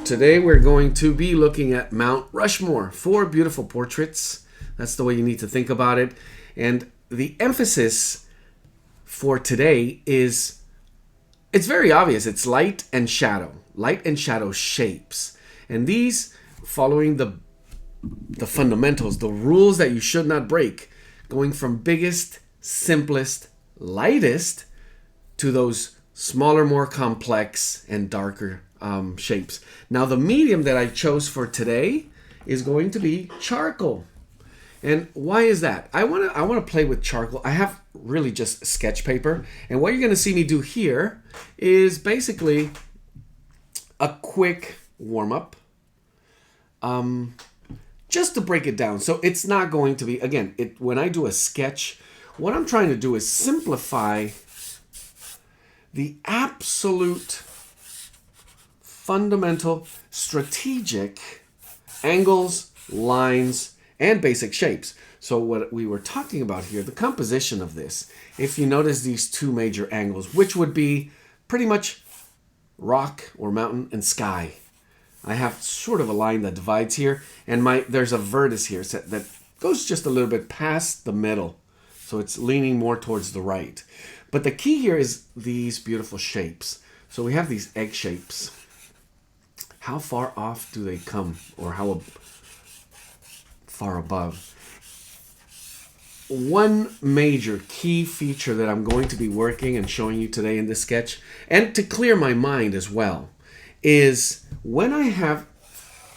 Today we're going to be looking at Mount Rushmore. 4 beautiful portraits. That's the way you need to think about it. And the emphasis for today is, it's very obvious. It's light and shadow. Light and shadow shapes. And these, following the fundamentals, the rules that you should not break, going from biggest, simplest, lightest to those smaller, more complex and darker shapes. Now the medium that I chose for today is going to be charcoal. And why is that? I want to play with charcoal. I have really just sketch paper, and what you're going to see me do here is basically a quick warm-up, just to break it down. So it's not going to be, again, when I do a sketch, what I'm trying to do is simplify the absolute fundamental strategic angles, lines, and basic shapes. So what we were talking about here, the composition of this, if you notice these two major angles, which would be pretty much rock or mountain and sky. I have sort of a line that divides here, and there's a vertex here that goes just a little bit past the middle. So it's leaning more towards the right. But the key here is these beautiful shapes. So we have these egg shapes. How far off do they come, or how far above? One major key feature that I'm going to be working and showing you today in this sketch, and to clear my mind as well, is when I have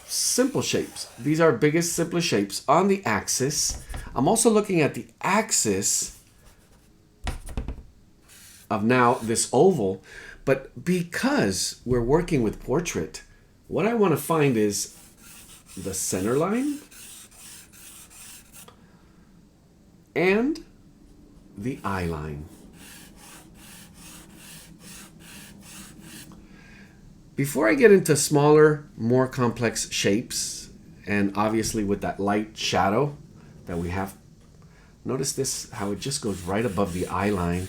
simple shapes, these are biggest, simplest shapes on the axis. I'm also looking at the axis of now this oval, but because we're working with portrait, what I want to find is the center line and the eye line. Before I get into smaller, more complex shapes, and obviously with that light shadow that we have, notice this, how it just goes right above the eye line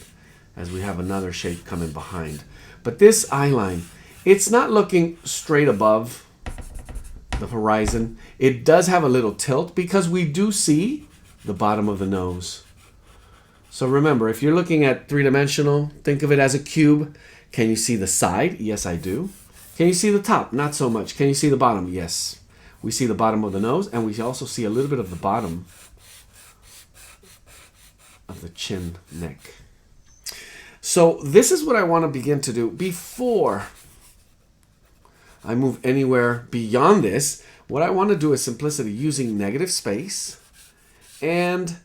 as we have another shape coming behind. But this eye line, it's not looking straight above the horizon. It does have a little tilt because we do see the bottom of the nose. So remember, if you're looking at three-dimensional, think of it as a cube. Can you see the side? Yes, I do. Can you see the top? Not so much. Can you see the bottom? Yes. We see the bottom of the nose, and we also see a little bit of the bottom of the chin neck. So this is what I want to begin to do before I move anywhere beyond this. What I want to do is simplicity, using negative space and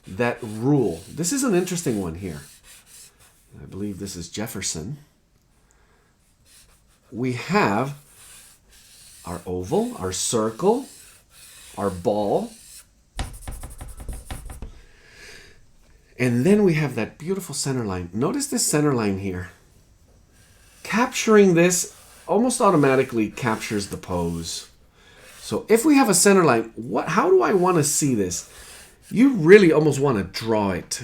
that rule. This is an interesting one here. I believe this is Jefferson. We have our oval, our circle, our ball, and then we have that beautiful center line. Notice this center line here. Capturing this almost automatically captures the pose. So if we have a center line, how do I want to see this? You really almost want to draw it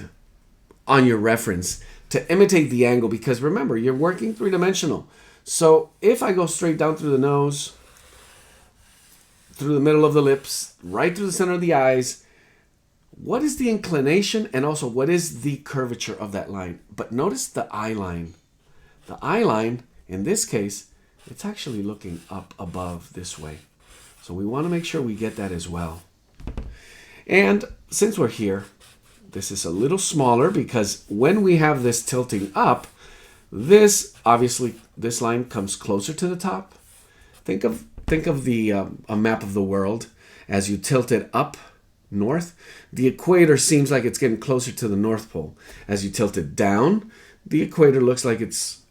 on your reference to imitate the angle, because remember, you're working three-dimensional. So if I go straight down through the nose, through the middle of the lips, right through the center of the eyes, what is the inclination and also what is the curvature of that line? But notice the eye line. The eye line, in this case, it's actually looking up above this way. So we want to make sure we get that as well. And since we're here, this is a little smaller because when we have this tilting up, this line comes closer to the top. Think of the a map of the world. As you tilt it up north, the equator seems like it's getting closer to the North Pole. As you tilt it down, the equator looks like it's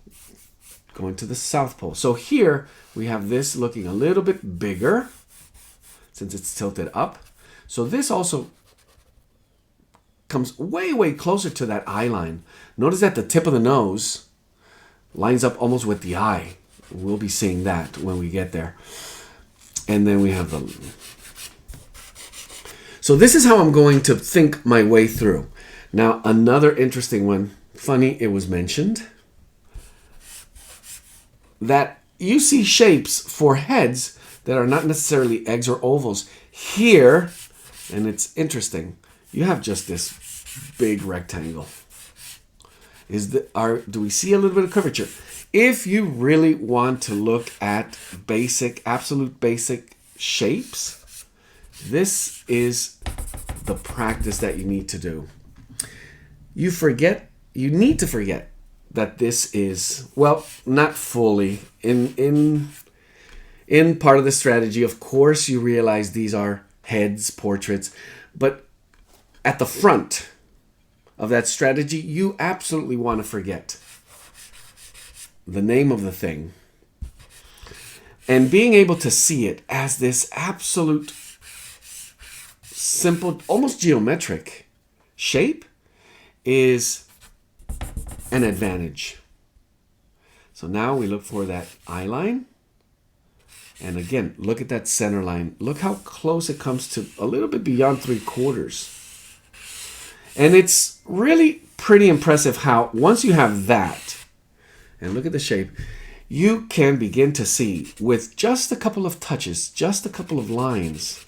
going to the South Pole. So here we have this looking a little bit bigger since it's tilted up. So this also comes way, way closer to that eye line. Notice that the tip of the nose lines up almost with the eye. We'll be seeing that when we get there. And then we have the... So this is how I'm going to think my way through. Now, another interesting one. Funny, it was mentioned that you see shapes for heads that are not necessarily eggs or ovals. Here, and it's interesting, you have just this big rectangle. Do we see a little bit of curvature? If you really want to look at basic, absolute basic shapes, this is the practice that you need to do. You need to forget that this is, well, not fully. In part of the strategy, of course, you realize these are heads, portraits, but at the front of that strategy, you absolutely want to forget the name of the thing. And being able to see it as this absolute, simple, almost geometric shape is an advantage. So now we look for that eye line. And again, look at that center line. Look how close it comes to a little bit beyond 3/4. And it's really pretty impressive how once you have that, and look at the shape, you can begin to see with just a couple of touches, just a couple of lines,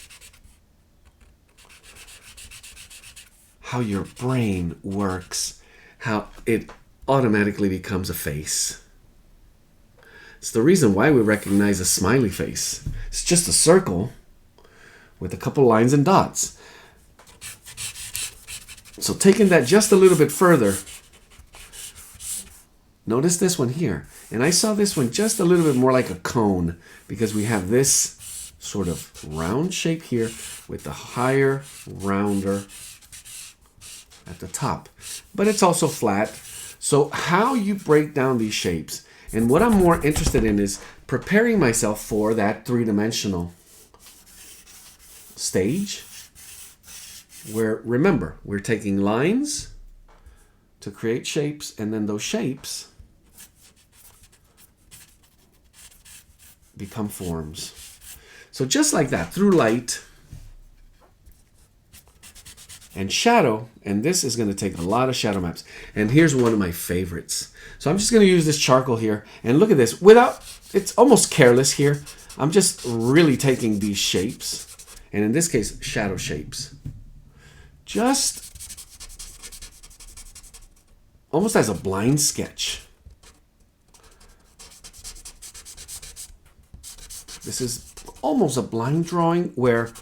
how your brain works, how it automatically becomes a face. It's the reason why we recognize a smiley face. It's just a circle with a couple lines and dots. So taking that just a little bit further, notice this one here. And I saw this one just a little bit more like a cone because we have this sort of round shape here with the higher, rounder at the top. But it's also flat. So how you break down these shapes, and what I'm more interested in is preparing myself for that three-dimensional stage where, remember, we're taking lines to create shapes, and then those shapes become forms. So just like that, through light and shadow, and this is going to take a lot of shadow maps. And here's one of my favorites. So I'm just going to use this charcoal here, and look at this. It's almost careless here. I'm just really taking these shapes, and in this case, shadow shapes, just almost as a blind sketch. This is almost a blind drawing where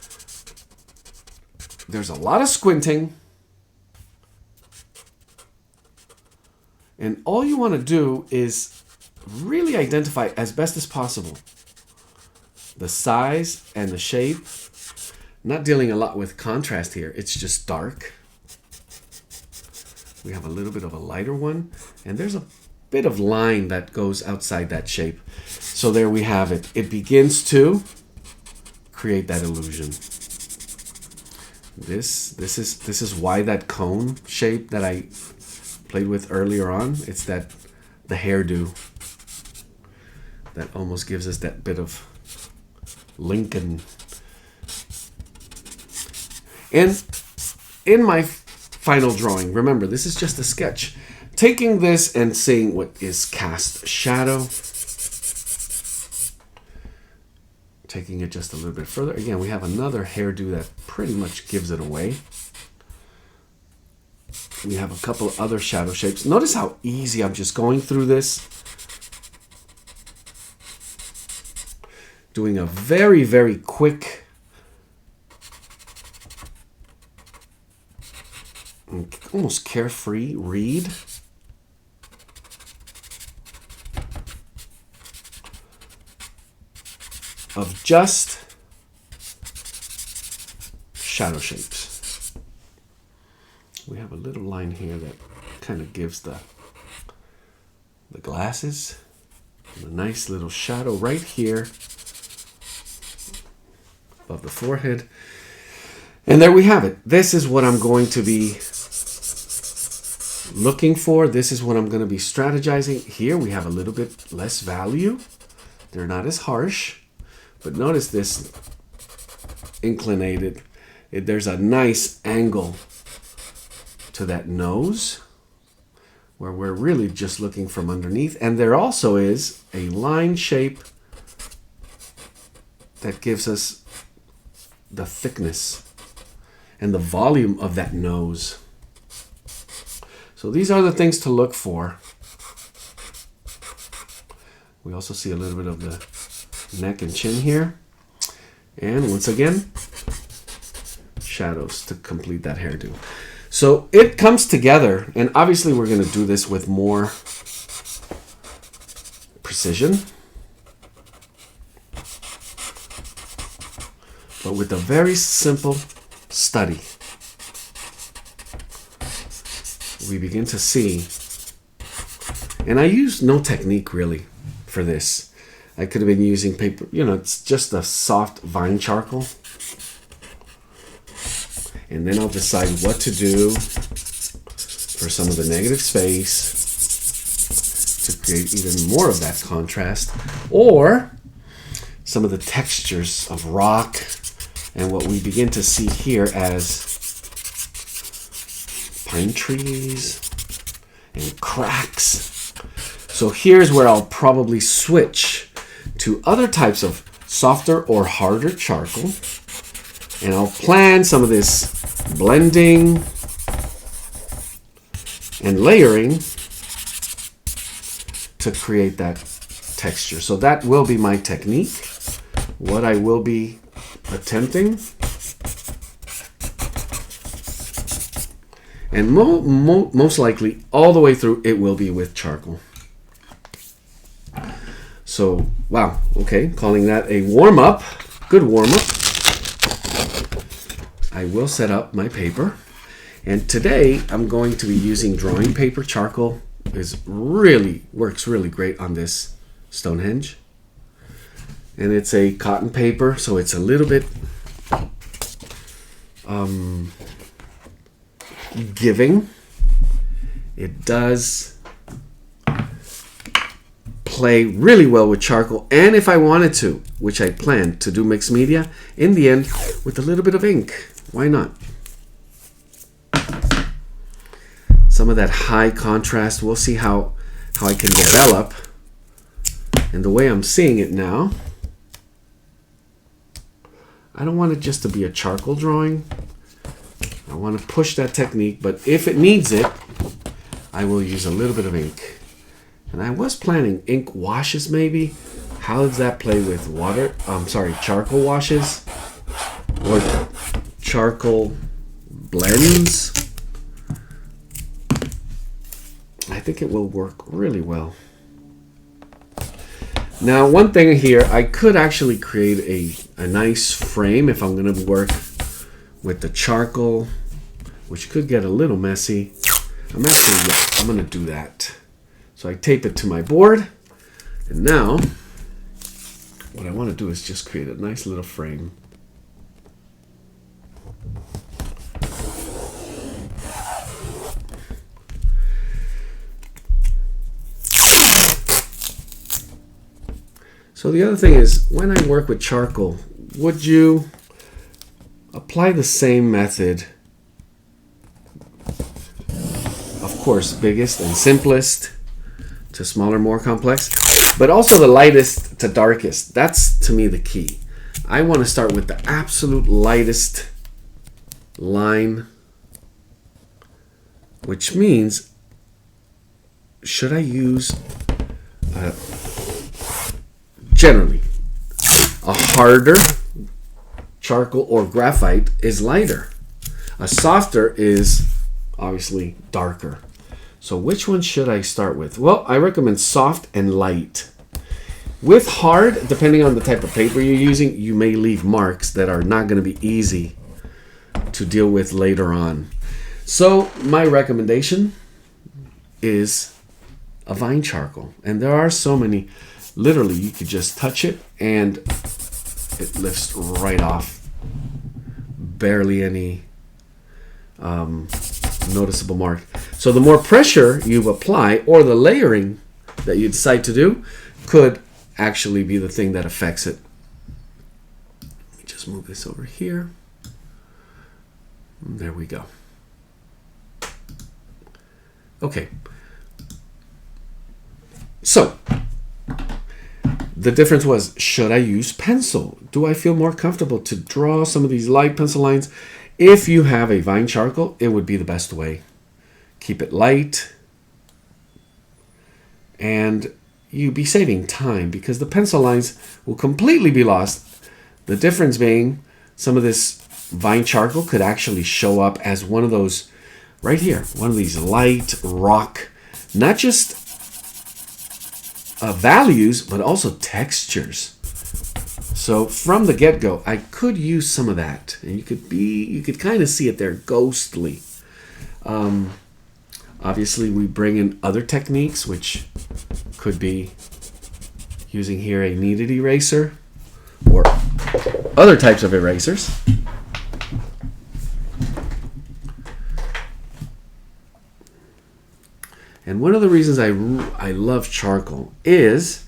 there's a lot of squinting, and all you want to do is really identify as best as possible the size and the shape. Not dealing a lot with contrast here, it's just dark. We have a little bit of a lighter one, and there's a bit of line that goes outside that shape. So there we have it. It begins to create that illusion. This is why that cone shape that I played with earlier on, it's the hairdo that almost gives us that bit of Lincoln. And in my final drawing, remember, this is just a sketch. Taking this and seeing what is cast shadow. Taking it just a little bit further. Again, we have another hairdo that pretty much gives it away. We have a couple of other shadow shapes. Notice how easy I'm just going through this. Doing a very, very quick, almost carefree read. Of just shadow shapes. We have a little line here that kind of gives the glasses, and a nice little shadow right here above the forehead. And there we have it. This is what I'm going to be looking for. This is what I'm going to be strategizing. Here we have a little bit less value. They're not as harsh. But notice this inclinated. There's a nice angle to that nose where we're really just looking from underneath. And there also is a line shape that gives us the thickness and the volume of that nose. So these are the things to look for. We also see a little bit of the neck and chin here. And once again, shadows to complete that hairdo. So it comes together, and obviously we're going to do this with more precision, but with a very simple study, we begin to see, and I use no technique really for this. I could have been using paper, it's just a soft vine charcoal. And then I'll decide what to do for some of the negative space to create even more of that contrast, or some of the textures of rock and what we begin to see here as pine trees and cracks. So here's where I'll probably switch to other types of softer or harder charcoal, and I'll plan some of this blending and layering to create that texture. So that will be my technique, what I will be attempting. And most likely, all the way through, it will be with charcoal. So, wow, okay, calling that a warm-up, good warm-up. I will set up my paper. And today, I'm going to be using drawing paper. Charcoal works really great on this Stonehenge. And it's a cotton paper, so it's a little bit giving. It does play really well with charcoal, and if I wanted to, which I plan to do mixed media in the end with a little bit of ink, why not? Some of that high contrast, we'll see how I can develop. And the way I'm seeing it now, I don't want it just to be a charcoal drawing. I want to push that technique, but if it needs it, I will use a little bit of ink. And I was planning ink washes maybe. How does that play with charcoal washes? Or charcoal blends? I think it will work really well. Now, one thing here, I could actually create a nice frame if I'm going to work with the charcoal, which could get a little messy. I'm going to do that. So I tape it to my board, and now what I want to do is just create a nice little frame. So the other thing is, when I work with charcoal, would you apply the same method? Of course, biggest and simplest to smaller, more complex, but also the lightest to darkest. That's, to me, the key. I want to start with the absolute lightest line, which means, should I use generally a harder charcoal or graphite is lighter. A softer is obviously darker. So which one should I start with? Well, I recommend soft and light. With hard, depending on the type of paper you're using, you may leave marks that are not going to be easy to deal with later on. So my recommendation is a vine charcoal. And there are so many. Literally, you could just touch it and it lifts right off. Barely any noticeable mark. So the more pressure you apply, or the layering that you decide to do, could actually be the thing that affects it. Let me just move this over here. There we go. Okay, So the difference was, should I use pencil? Do I feel more comfortable to draw some of these light pencil lines? If you have a vine charcoal, it would be the best way. Keep it light, and you'd be saving time because the pencil lines will completely be lost. The difference being, some of this vine charcoal could actually show up as one of those right here, one of these light rock, not just values, but also textures. So from the get-go, I could use some of that, and you could kind of see it there, ghostly. Obviously, we bring in other techniques, which could be using here a kneaded eraser or other types of erasers. And one of the reasons I love charcoal is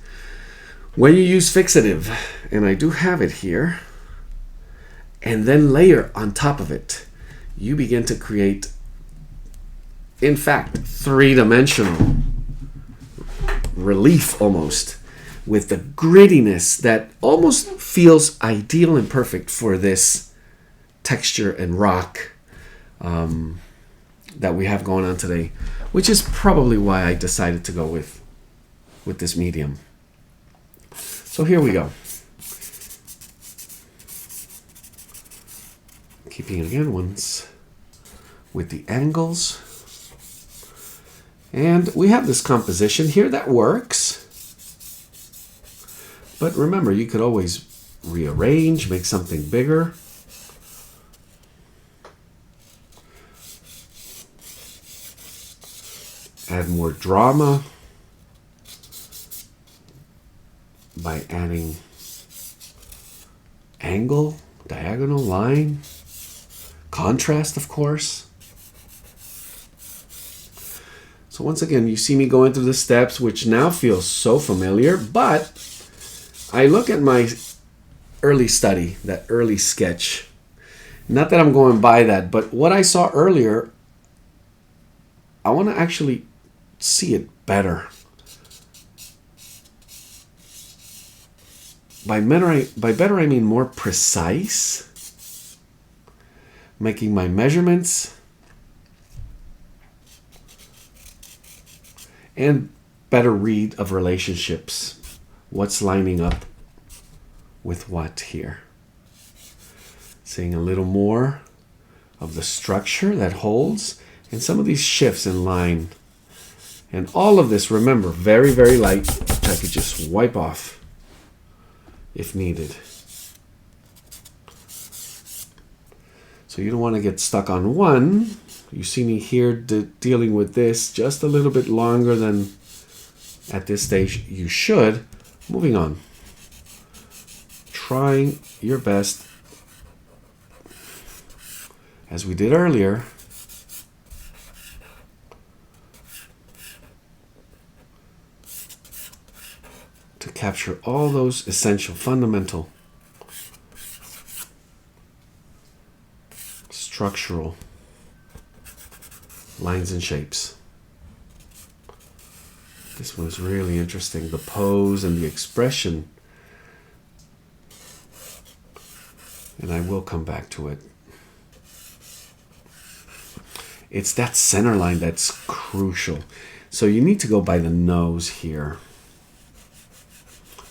when you use fixative, and I do have it here, and then layer on top of it, you begin to create, in fact, three-dimensional relief almost, with the grittiness that almost feels ideal and perfect for this texture and rock that we have going on today, which is probably why I decided to go with this medium. So here we go. Keeping it again once with the angles. And we have this composition here that works. But remember, you could always rearrange, make something bigger. Add more drama by adding angle, diagonal, line, contrast, of course. So once again, you see me going through the steps, which now feels so familiar, but I look at my early study, that early sketch. Not that I'm going by that, but what I saw earlier, I want to actually see it better. By better, I mean more precise, making my measurements, and better read of relationships. What's lining up with what here. Seeing a little more of the structure that holds, and some of these shifts in line. And all of this, remember, very, very light, which I could just wipe off if needed. So you don't want to get stuck on one. You see me here dealing with this just a little bit longer than at this stage you should. Moving on. Trying your best, as we did earlier, to capture all those essential, fundamental, structural lines and shapes. This one's really interesting. The pose and the expression. And I will come back to it. It's that center line that's crucial. So you need to go by the nose here.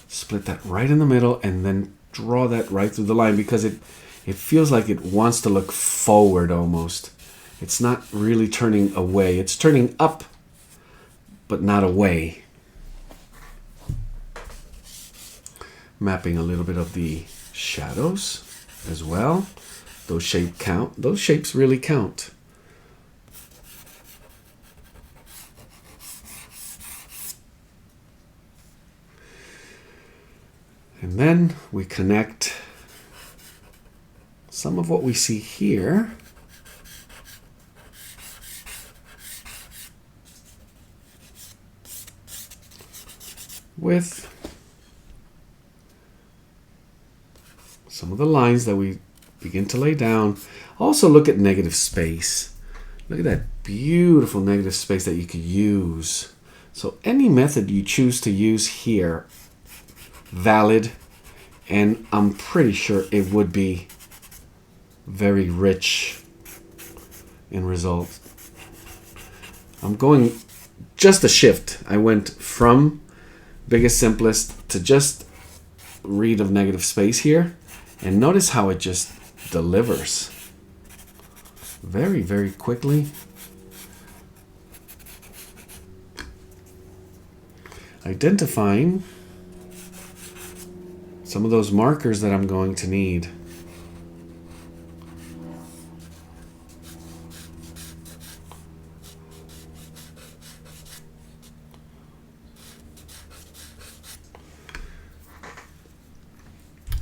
Split that right in the middle and then draw that right through the line, because it feels like it wants to look forward almost. It's not really turning away. It's turning up, but not away. Mapping a little bit of the shadows as well. Those shapes really count. And then we connect some of what we see here with some of the lines that we begin to lay down. Also look at negative space. Look at that beautiful negative space that you could use. So any method you choose to use here, valid, and I'm pretty sure it would be very rich in results. I'm going just a shift. I went from biggest simplest to just read of negative space here, and notice how it just delivers very, very quickly. Identifying some of those markers that I'm going to need.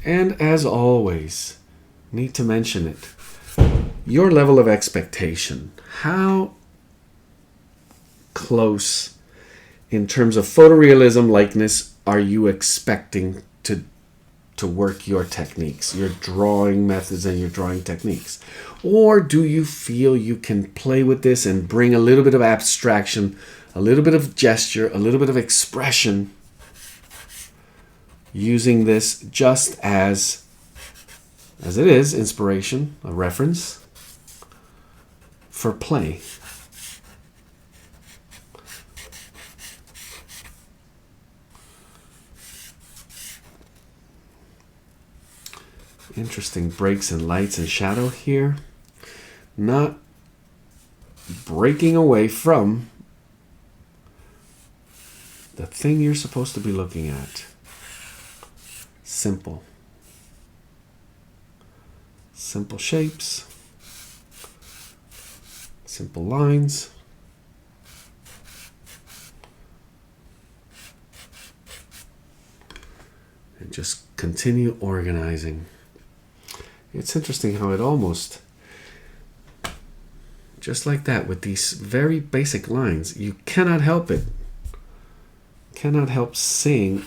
And as always, need to mention it, your level of expectation. How close in terms of photorealism likeness are you expecting to work your techniques, your drawing methods and your drawing techniques? Or do you feel you can play with this and bring a little bit of abstraction, a little bit of gesture, a little bit of expression, using this just as it is, inspiration, a reference for play? Interesting breaks in lights and shadow here. Not breaking away from the thing you're supposed to be looking at. Simple. Simple shapes. Simple lines. And just continue organizing. It's interesting how it almost, just like that, with these very basic lines, you cannot help it. Cannot help seeing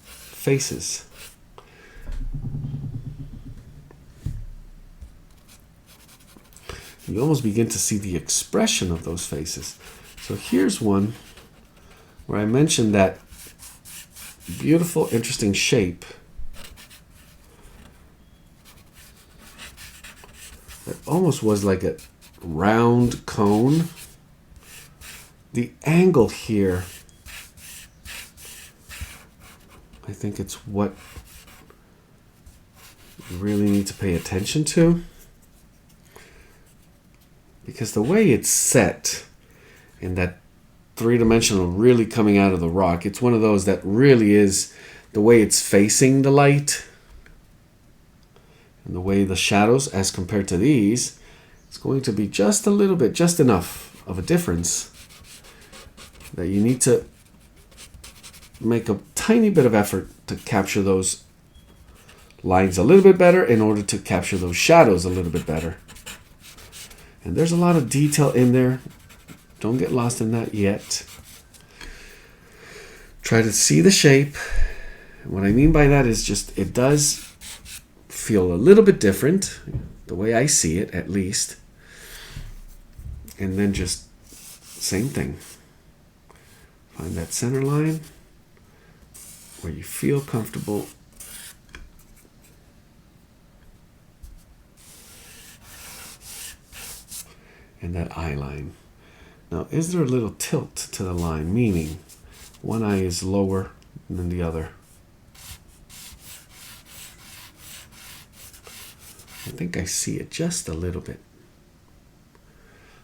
faces. You almost begin to see the expression of those faces. So here's one where I mentioned that beautiful, interesting shape that almost was like a round cone. The angle here, I think it's what you really need to pay attention to. Because the way it's set in that three-dimensional really coming out of the rock, it's one of those that really is the way it's facing the light. And the way the shadows, as compared to these, it's going to be just a little bit, just enough of a difference that you need to make a tiny bit of effort to capture those lines a little bit better in order to capture those shadows a little bit better. And there's a lot of detail in there. Don't get lost in that yet. Try to see the shape. What I mean by that is just it does feel a little bit different, the way I see it at least. And then just same thing. Find that center line where you feel comfortable. And that eye line. Now, is there a little tilt to the line, meaning one eye is lower than the other? I think I see it just a little bit.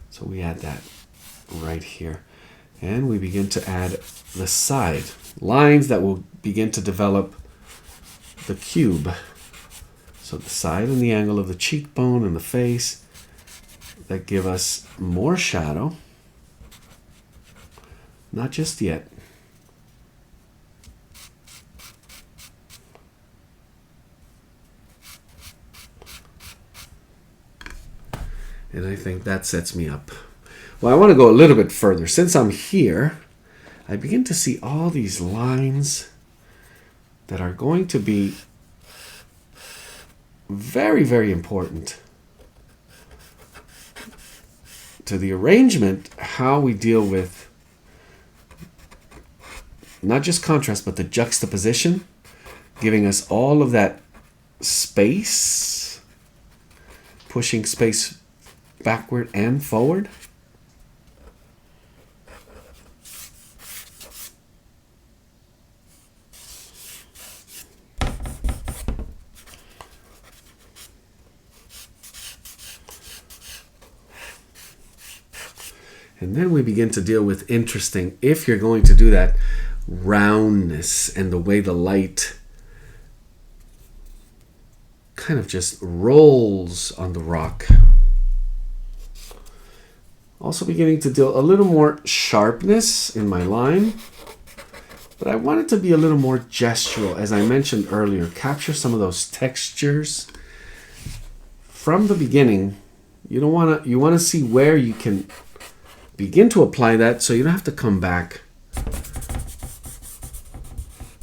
So we add that right here. And we begin to add the side lines that will begin to develop the cube. So the side and the angle of the cheekbone and the face that give us more shadow. Not just yet. And I think that sets me up. Well, I want to go a little bit further. Since I'm here, I begin to see all these lines that are going to be very, very important to the arrangement, how we deal with not just contrast, but the juxtaposition, giving us all of that space, pushing space backward and forward. And then we begin to deal with interesting, if you're going to do that, roundness and the way the light kind of just rolls on the rock. Also beginning to deal a little more sharpness in my line, but I want it to be a little more gestural, as I mentioned earlier. Capture some of those textures from the beginning. You want to see where you can begin to apply that, so you don't have to come back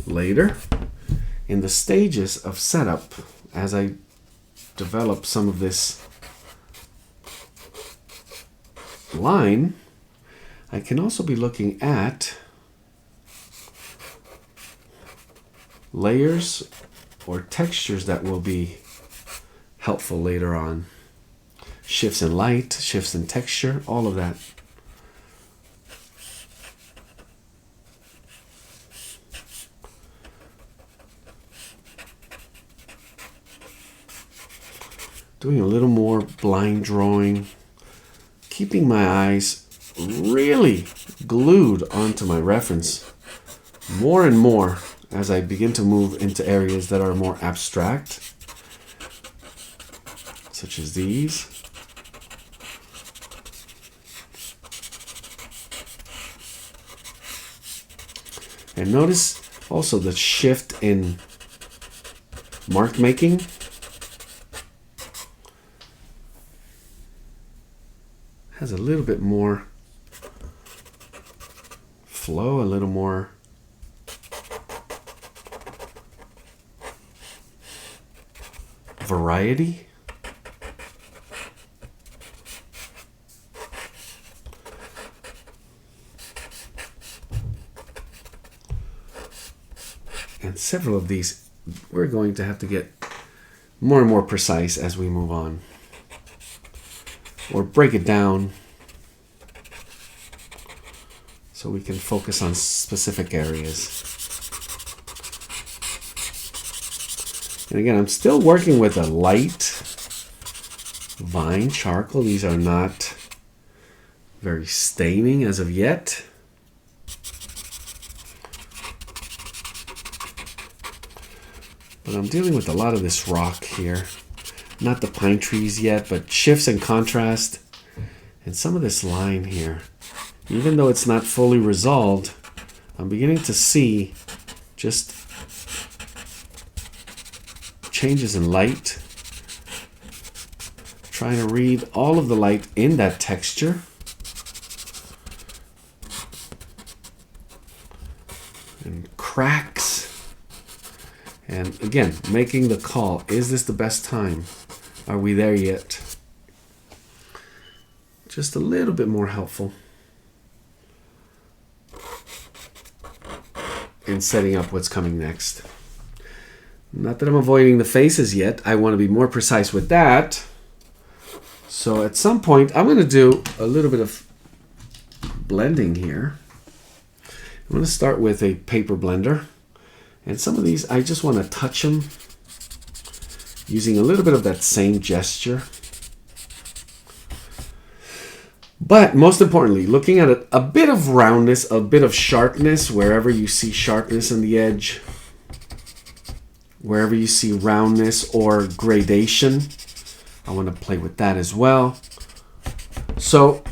later in the stages of setup. As I develop some of this line, I can also be looking at layers or textures that will be helpful later on. Shifts in light, shifts in texture, all of that. Doing a little more blind drawing, keeping my eyes really glued onto my reference more and more as I begin to move into areas that are more abstract, such as these. And notice also the shift in mark making. Has a little bit more flow, a little more variety. And several of these, we're going to have to get more and more precise as we move on, or break it down so we can focus on specific areas. And again, I'm still working with a light vine charcoal. These are not very staining as of yet. But I'm dealing with a lot of this rock here. Not the pine trees yet, but shifts in contrast. And some of this line here. Even though it's not fully resolved, I'm beginning to see just changes in light. Trying to read all of the light in that texture. And cracks. And again, making the call. Is this the best time? Are we there yet? Just a little bit more helpful in setting up what's coming next. Not that I'm avoiding the faces yet. I want to be more precise with that. So at some point, I'm going to do a little bit of blending here. I'm going to start with a paper blender. And some of these, I just want to touch them using a little bit of that same gesture. But most importantly, looking at a bit of roundness, a bit of sharpness, wherever you see sharpness in the edge, wherever you see roundness or gradation, I want to play with that as well. So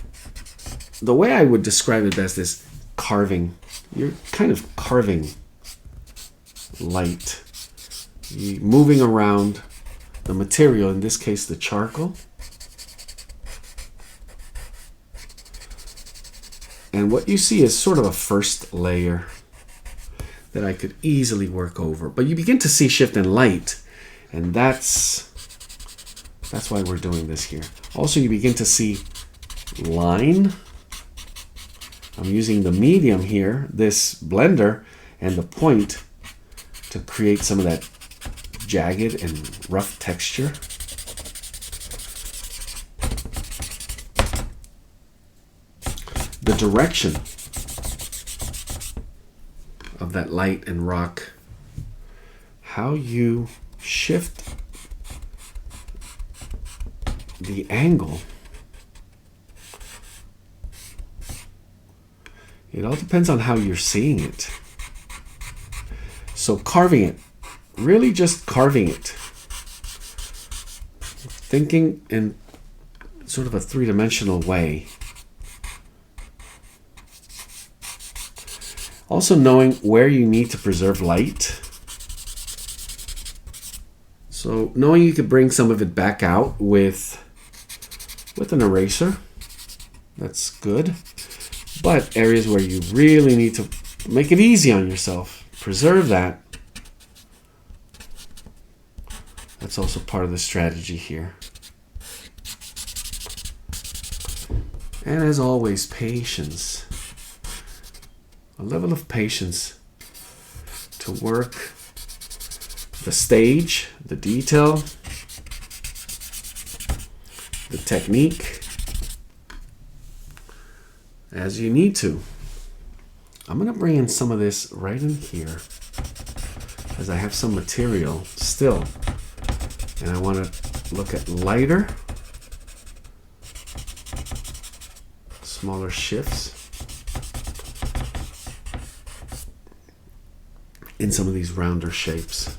the way I would describe it best is carving. You're kind of carving light. You're moving around the material, in this case the charcoal. And what you see is sort of a first layer that I could easily work over. But you begin to see shift in light, and that's why we're doing this here. Also, you begin to see line. I'm using the medium here, this blender, and the point to create some of that jagged and rough texture. The direction of that light and rock, how you shift the angle. It all depends on how you're seeing it. So carving it, really just carving it. Thinking in sort of a three-dimensional way. Also knowing where you need to preserve light. So knowing you could bring some of it back out with an eraser. That's good. But areas where you really need to make it easy on yourself, preserve that. That's also part of the strategy here. And as always, patience. A level of patience to work the stage, the detail, the technique as you need to. I'm going to bring in some of this right in here as I have some material still. And I want to look at lighter, smaller shifts in some of these rounder shapes.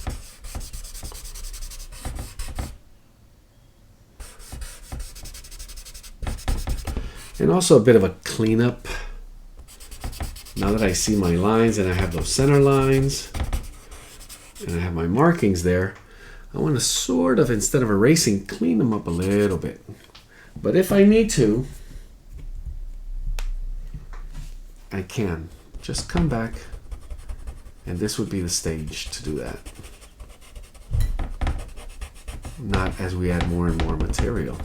And also a bit of a cleanup. Now that I see my lines and I have those center lines and I have my markings there, I want to sort of, instead of erasing, clean them up a little bit. But if I need to, I can just come back, and this would be the stage to do that. Not as we add more and more material.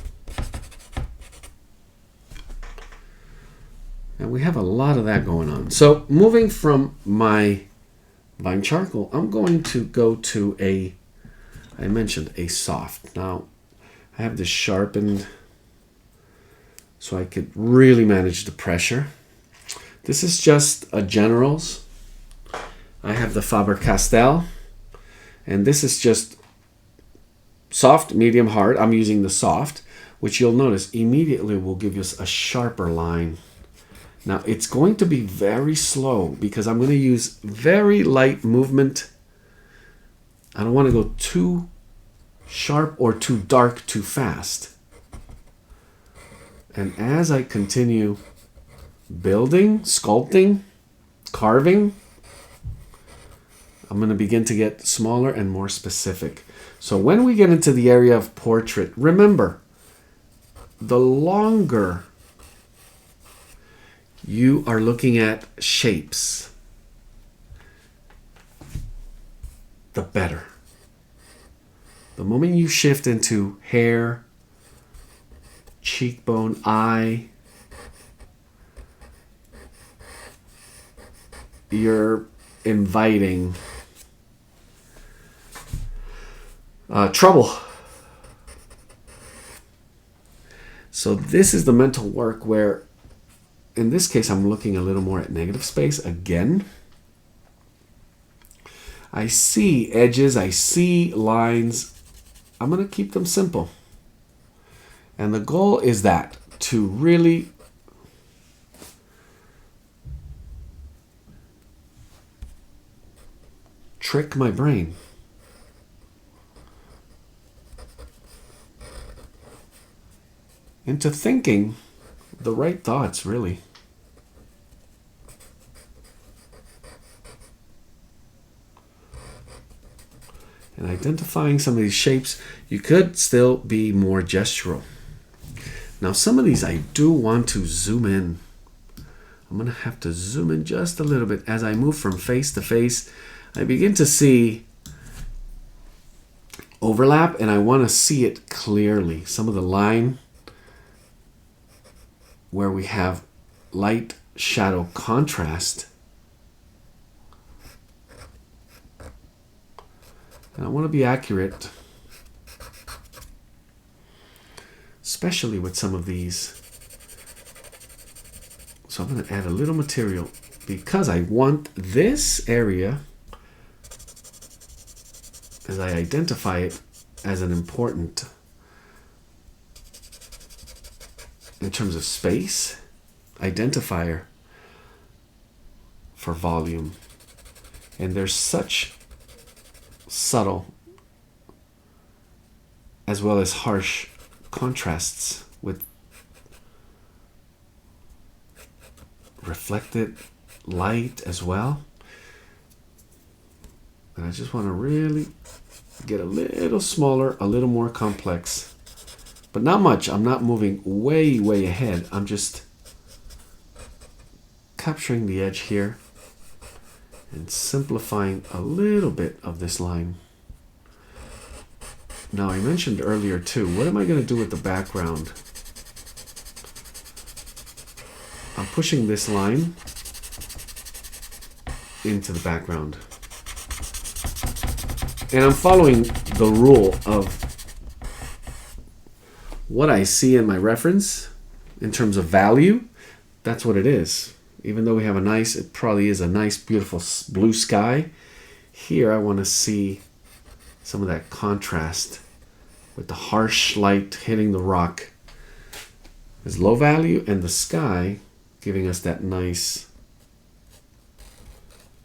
And we have a lot of that going on. So moving from my vine charcoal, I'm going to go to I mentioned a soft. Now, I have this sharpened so I could really manage the pressure. This is just a General's. I have the Faber-Castell, and this is just soft, medium, hard. I'm using the soft, which you'll notice immediately will give us a sharper line. Now, it's going to be very slow because I'm going to use very light movement. I don't want to go too sharp or too dark too fast. And as I continue building, sculpting, carving, I'm going to begin to get smaller and more specific. So when we get into the area of portrait, remember, the longer you are looking at shapes, the better. The moment you shift into hair, cheekbone, eye, you're inviting trouble. So this is the mental work where, in this case, I'm looking a little more at negative space again. I see edges, I see lines. I'm going to keep them simple. And the goal is that, to really trick my brain. Into thinking the right thoughts, really. And identifying some of these shapes, you could still be more gestural. Now, some of these I do want to zoom in. I'm going to have to zoom in just a little bit. As I move from face to face, I begin to see overlap, and I want to see it clearly. Some of the line where we have light shadow contrast, And I want to be accurate, especially with some of these. So I'm going to add a little material because I want this area, as I identify it as an important, in terms of space, identifier for volume. And there's such subtle as well as harsh contrasts with reflected light as well. And I just want to really get a little smaller, a little more complex, but not much. I'm not moving way ahead. I'm just capturing the edge here and simplifying a little bit of this line. Now, I mentioned earlier too, what am I going to do with the background? I'm pushing this line into the background. And I'm following the rule of what I see in my reference in terms of value. That's what it is. Even though we have it probably is a nice, beautiful blue sky. Here, I want to see some of that contrast with the harsh light hitting the rock. There's low value and the sky giving us that nice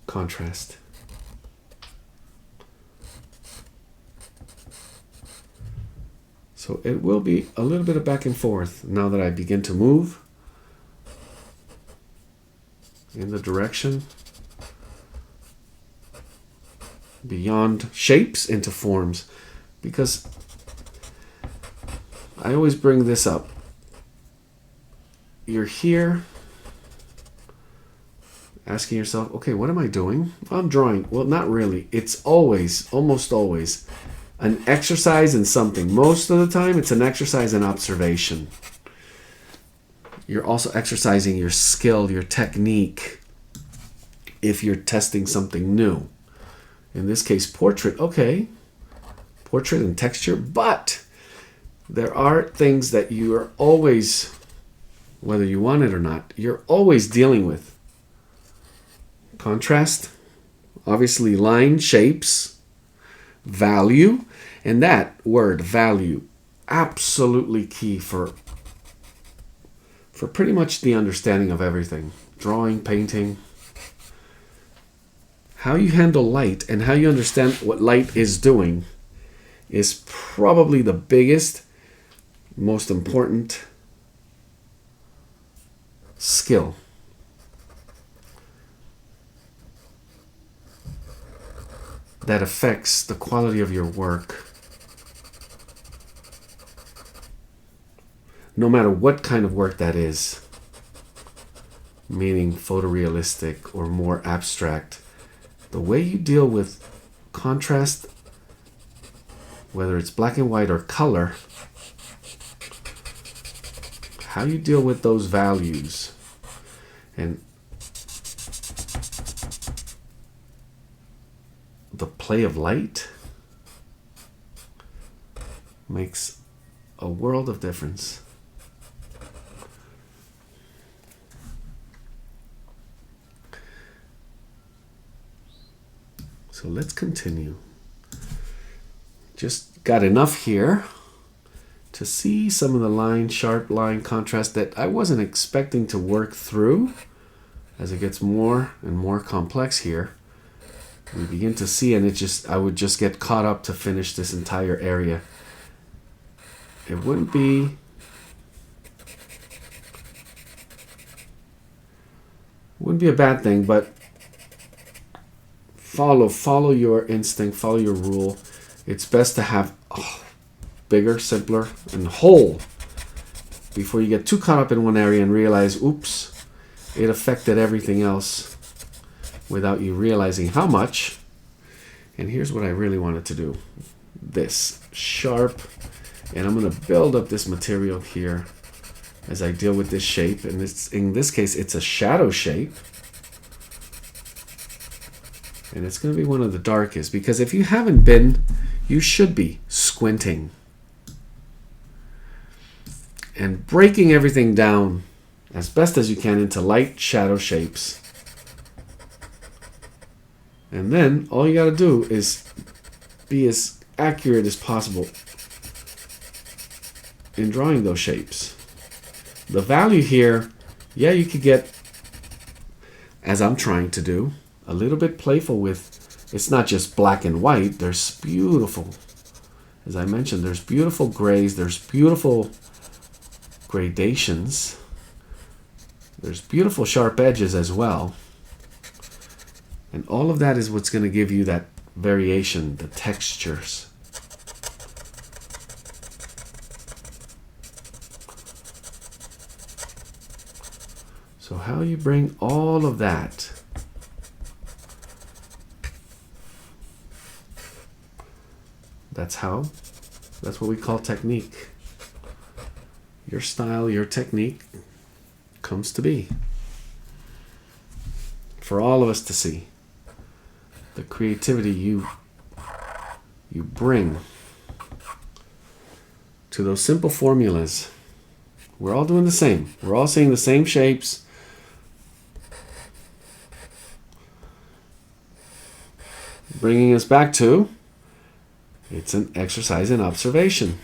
contrast. So it will be a little bit of back and forth now that I begin to move in the direction beyond shapes into forms, because I always bring this up. You're here asking yourself, okay, what am I doing? Well, I'm drawing. Well, not really. It's always, almost always, an exercise in something. Most of the time, it's an exercise in observation. You're also exercising your skill, your technique, if you're testing something new. In this case, portrait. Okay, portrait and texture, but there are things that you are always, whether you want it or not, you're always dealing with. Contrast, obviously line, shapes, value, and that word value, absolutely key for pretty much the understanding of everything. Drawing, painting. How you handle light and how you understand what light is doing is probably the biggest, most important skill. That affects the quality of your work. No matter what kind of work that is, meaning photorealistic or more abstract, the way you deal with contrast, whether it's black and white or color, how you deal with those values and the play of light makes a world of difference. So let's continue. Just got enough here to see some of the sharp line contrast that I wasn't expecting to work through. As it gets more and more complex here, we begin to see, and I would just get caught up to finish this entire area. It wouldn't be a bad thing, but follow your instinct, follow your rule. It's best to have bigger, simpler, and whole before you get too caught up in one area and realize, oops, it affected everything else without you realizing how much. And here's what I really wanted to do. This sharp, and I'm going to build up this material here as I deal with this shape. And in this case, it's a shadow shape. And it's going to be one of the darkest, because if you haven't been, you should be squinting and breaking everything down as best as you can into light shadow shapes. And then all you got to do is be as accurate as possible in drawing those shapes. The value here, yeah, you could get, as I'm trying to do, a little bit playful with, it's not just black and white. There's beautiful, as I mentioned, there's beautiful grays, there's beautiful gradations, there's beautiful sharp edges as well. And all of that is what's going to give you that variation, the textures. So how you bring all of that that's what we call technique. Your style, your technique comes to be for all of us to see. The creativity you bring to those simple formulas. We're all doing the same. We're all seeing the same shapes. Bringing us back to, it's an exercise in observation.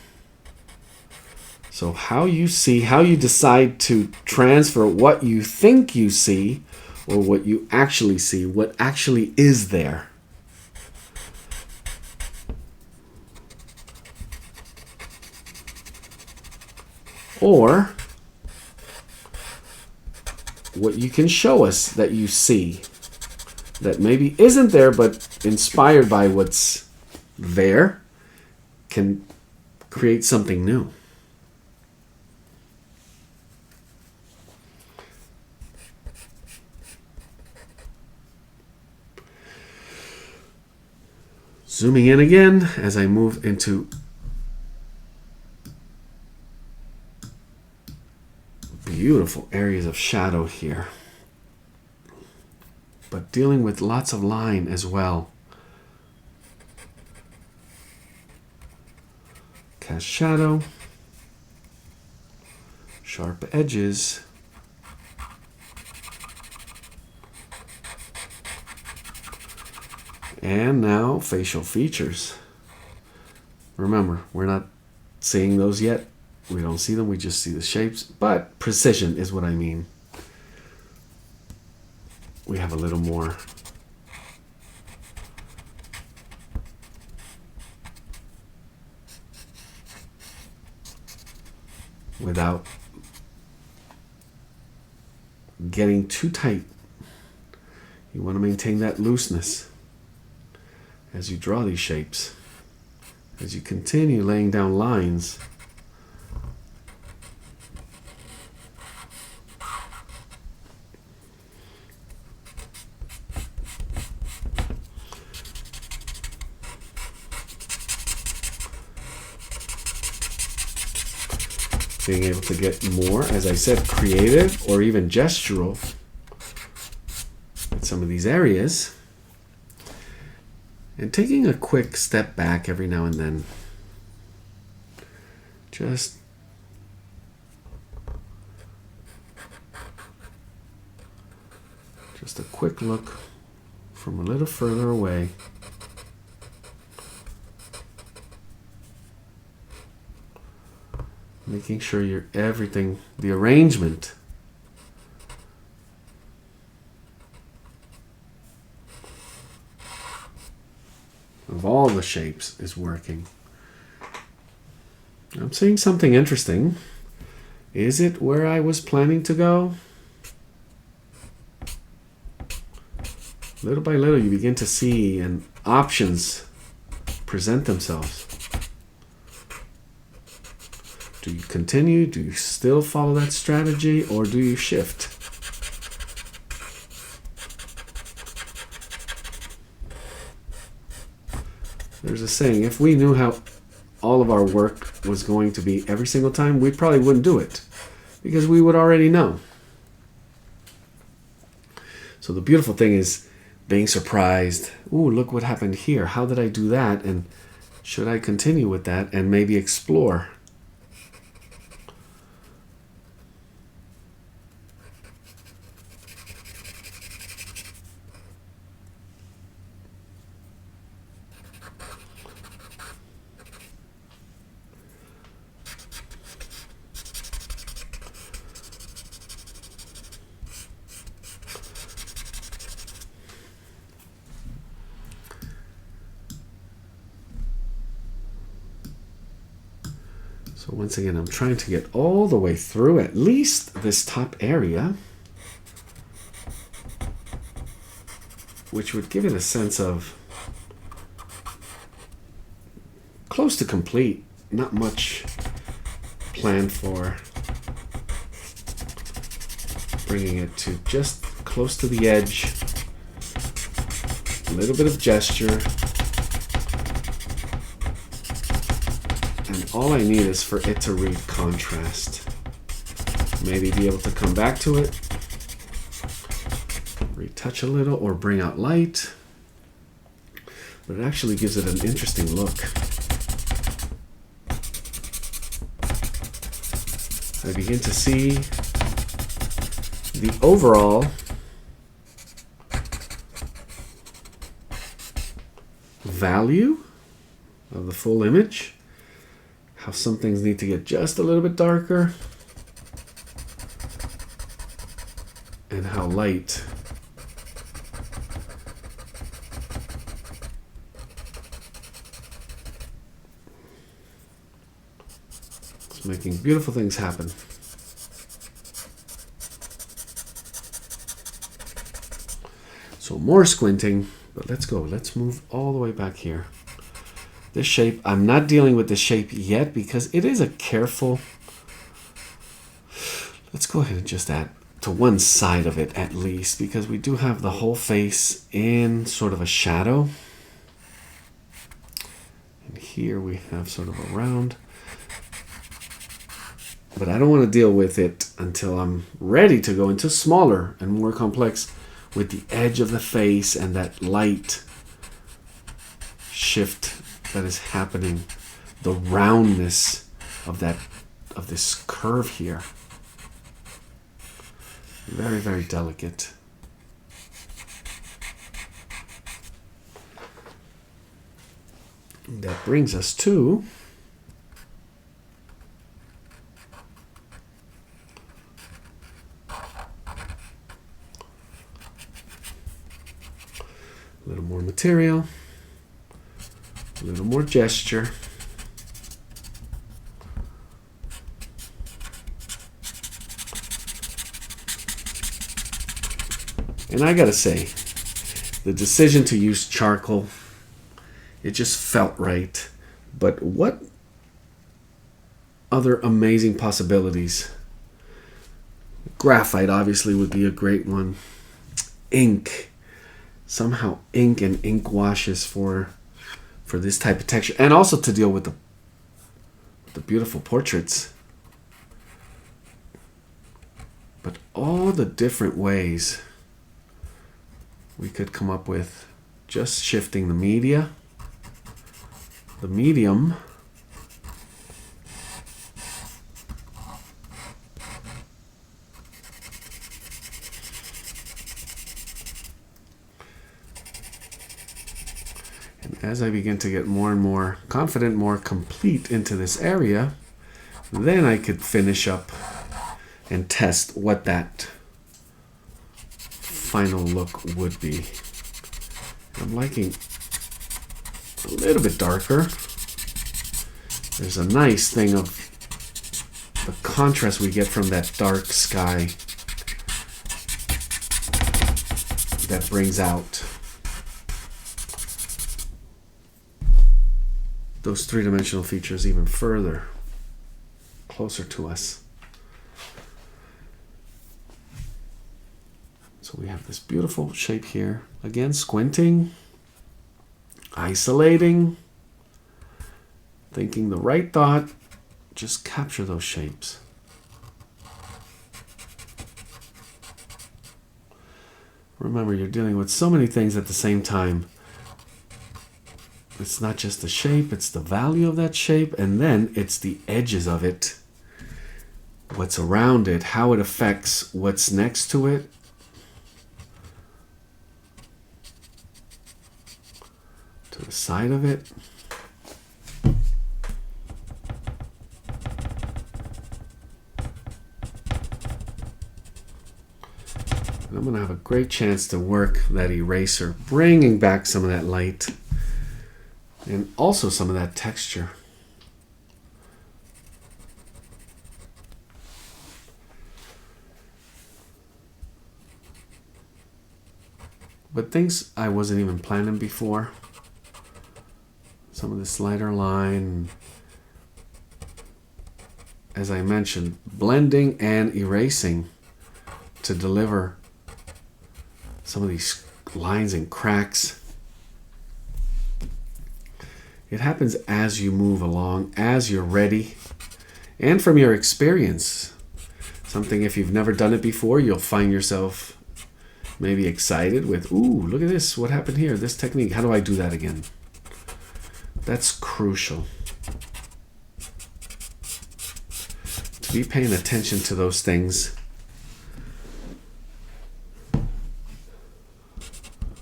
So how you see, how you decide to transfer what you think you see or what you actually see, what actually is there. Or what you can show us that you see that maybe isn't there, but inspired by what's there can create something new. Zooming in again as I move into beautiful areas of shadow here, but dealing with lots of line as well. Cast shadow, sharp edges, and now facial features. Remember, we're not seeing those yet. We don't see them, we just see the shapes, but precision is what I mean. We have a little more without getting too tight. You want to maintain that looseness as you draw these shapes, as you continue laying down lines. Being able to get more, as I said, creative or even gestural in some of these areas. And taking a quick step back every now and then. Just a quick look from a little further away. Making sure everything, the arrangement of all the shapes is working. I'm seeing something interesting. Is it where I was planning to go? Little by little you begin to see and options present themselves. Do you continue? Do you still follow that strategy? Or do you shift? There's a saying, if we knew how all of our work was going to be every single time, we probably wouldn't do it, because we would already know. So the beautiful thing is, being surprised. Ooh, look what happened here. How did I do that? And should I continue with that and maybe explore? So once again, I'm trying to get all the way through at least this top area, which would give it a sense of close to complete. Not much planned for bringing it to just close to the edge. A little bit of gesture. And all I need is for it to read contrast. Maybe be able to come back to it, retouch a little, or bring out light. But it actually gives it an interesting look. I begin to see the overall value of the full image. How some things need to get just a little bit darker, and how light is making beautiful things happen. So more squinting, but let's go. Let's move all the way back here. This shape, I'm not dealing with the shape yet because it is a careful... Let's go ahead and just add to one side of it at least, because we do have the whole face in sort of a shadow. And here we have sort of a round. But I don't want to deal with it until I'm ready to go into smaller and more complex with the edge of the face and that light shift that is happening, the roundness of this curve here. Very, very delicate. And that brings us to a little more material. A little more gesture. And I gotta say, the decision to use charcoal, it just felt right. But what other amazing possibilities? Graphite obviously would be a great one. Ink. Somehow ink and ink washes for this type of texture, and also to deal with the beautiful portraits. But all the different ways we could come up with just shifting the medium, as I begin to get more and more confident, more complete into this area, then I could finish up and test what that final look would be. I'm liking a little bit darker. There's a nice thing of the contrast we get from that dark sky that brings out those three-dimensional features even further, closer to us. So we have this beautiful shape here. Again, squinting, isolating, thinking the right thought, just capture those shapes. Remember, you're dealing with so many things at the same time. It's not just the shape, it's the value of that shape, and then it's the edges of it, what's around it, how it affects what's next to it. To the side of it. And I'm going to have a great chance to work that eraser, bringing back some of that light and also some of that texture. But things I wasn't even planning before. Some of this lighter line. As I mentioned, blending and erasing to deliver some of these lines and cracks. It happens as you move along, as you're ready, and from your experience. Something, if you've never done it before, you'll find yourself maybe excited with, ooh, look at this, what happened here, this technique, how do I do that again? That's crucial. To be paying attention to those things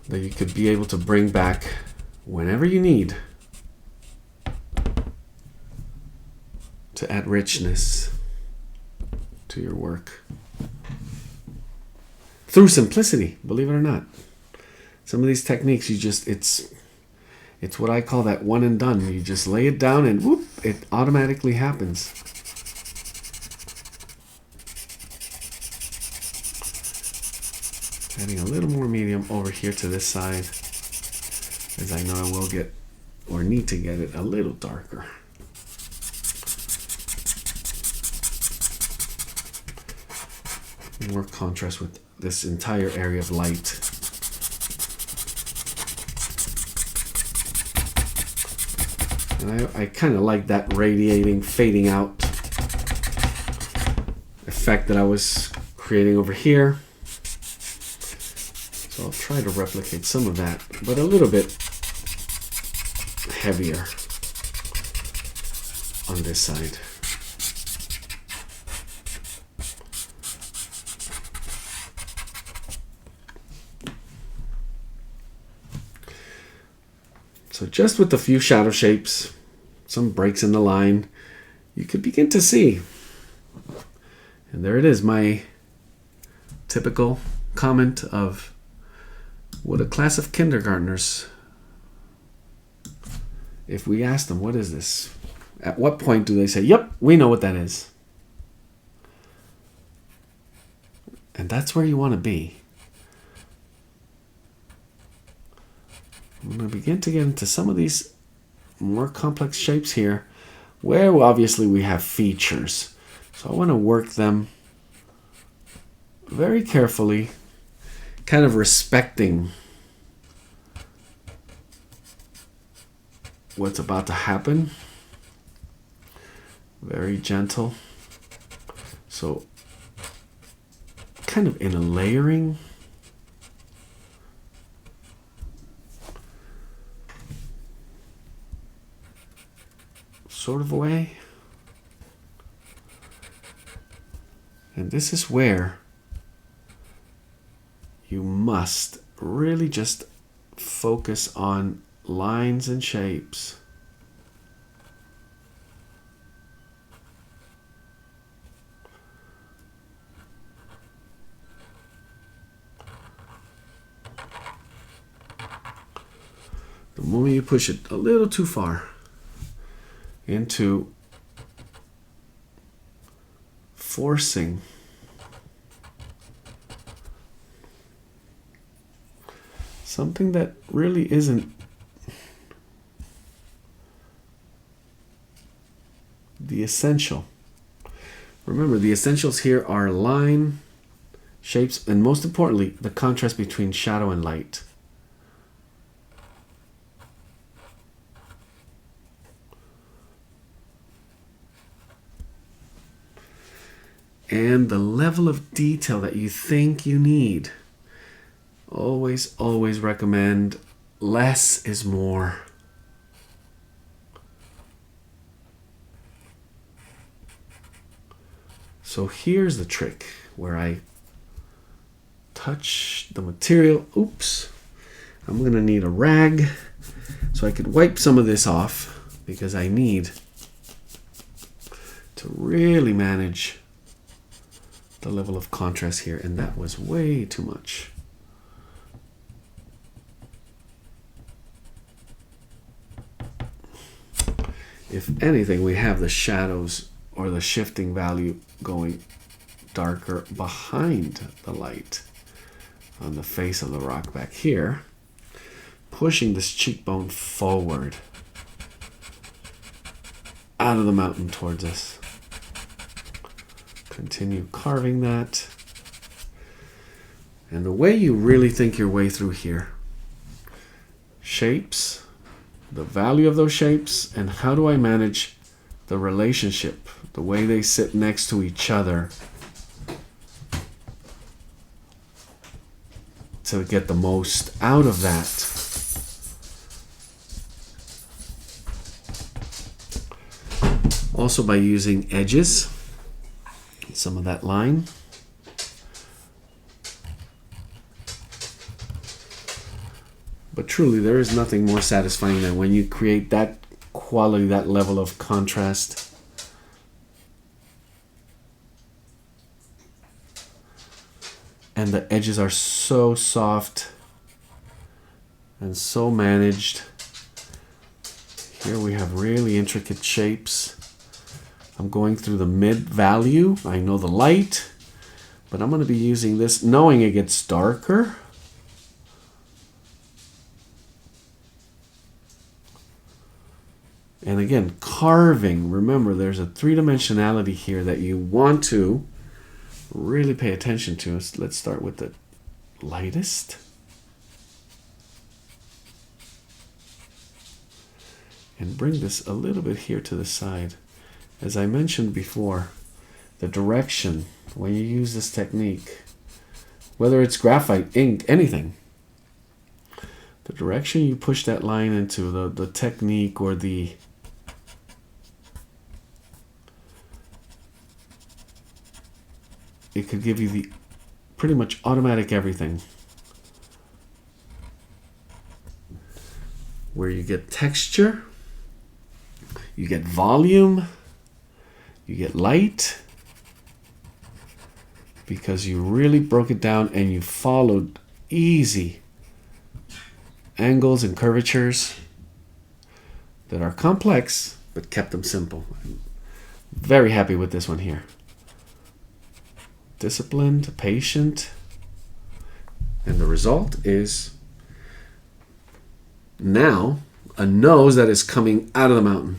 that you could be able to bring back whenever you need to add richness to your work. Through simplicity, believe it or not. Some of these techniques, it's what I call that one and done. You just lay it down and whoop, it automatically happens. Adding a little more medium over here to this side, as I know I will get, or need to get it a little darker. More contrast with this entire area of light. And I kind of like that radiating, fading out effect that I was creating over here. So I'll try to replicate some of that, but a little bit heavier on this side. So just with a few shadow shapes, some breaks in the line, you could begin to see. And there it is, my typical comment of what a class of kindergartners, if we ask them, what is this? At what point do they say, yep, we know what that is? And that's where you want to be. I'm going to begin to get into some of these more complex shapes here, where obviously we have features. So I want to work them very carefully, kind of respecting what's about to happen. Very gentle. So kind of in a layering. Sort of a way. And this is where you must really just focus on lines and shapes. The moment you push it a little too far into forcing something that really isn't the essential. Remember, the essentials here are line, shapes, and most importantly, the contrast between shadow and light. And the level of detail that you think you need. always, always recommend less is more. So here's the trick where I touch the material. Oops. I'm going to need a rag so I could wipe some of this off because I need to really manage the level of contrast here, and that was way too much. If anything, we have the shadows or the shifting value going darker behind the light on the face of the rock back here, pushing this cheekbone forward out of the mountain towards us. Continue carving that. And the way you really think your way through here, shapes, the value of those shapes, and how do I manage the relationship, the way they sit next to each other to get the most out of that. Also by using edges, some of that line. But truly, there is nothing more satisfying than when you create that quality, that level of contrast. And the edges are so soft and so managed. Here we have really intricate shapes. I'm going through the mid value. I know the light, but I'm going to be using this knowing it gets darker. And again, carving. Remember, there's a three-dimensionality here that you want to really pay attention to. Let's start with the lightest. And bring this a little bit here to the side. As I mentioned before, the direction, when you use this technique, whether it's graphite, ink, anything, the direction you push that line into, the technique or the it could give you the pretty much automatic everything. Where you get texture, you get volume, you get light, because you really broke it down and you followed easy angles and curvatures that are complex but kept them simple. I'm very happy with this one here. Disciplined, patient, and the result is now a nose that is coming out of the mountain.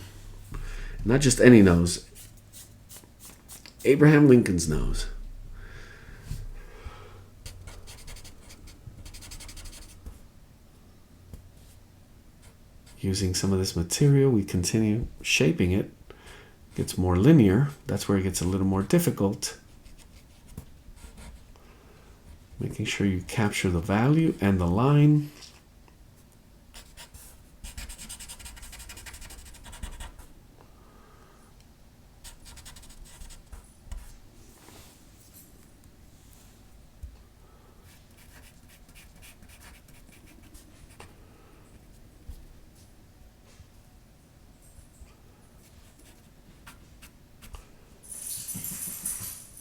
Not just any nose, Abraham Lincoln's nose. Using some of this material, we continue shaping it. It gets more linear. That's where it gets a little more difficult. Making sure you capture the value and the line.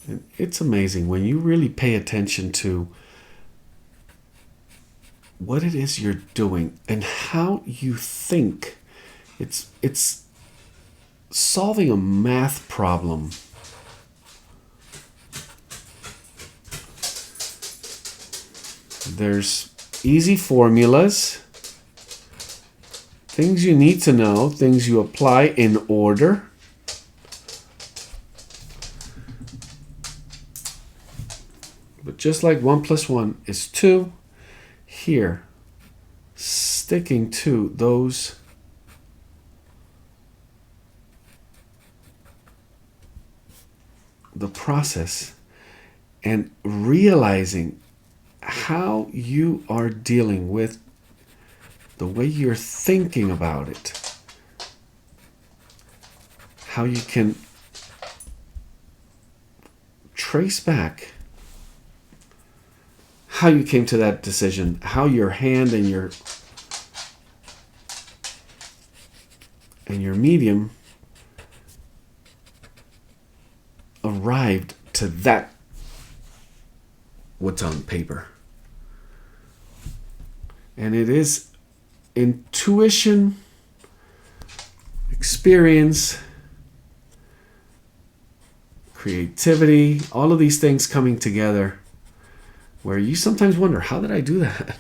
And it's amazing when you really pay attention to what it is you're doing and how you think. It's solving a math problem. There's easy formulas, things you need to know, things you apply in order. But just like 1 + 1 is 2, here, sticking to those the process and realizing how you are dealing with the way you're thinking about it, how you can trace back how you came to that decision, how your hand and your medium arrived to that what's on paper. And it is intuition, experience, creativity, all of these things coming together where you sometimes wonder, how did I do that?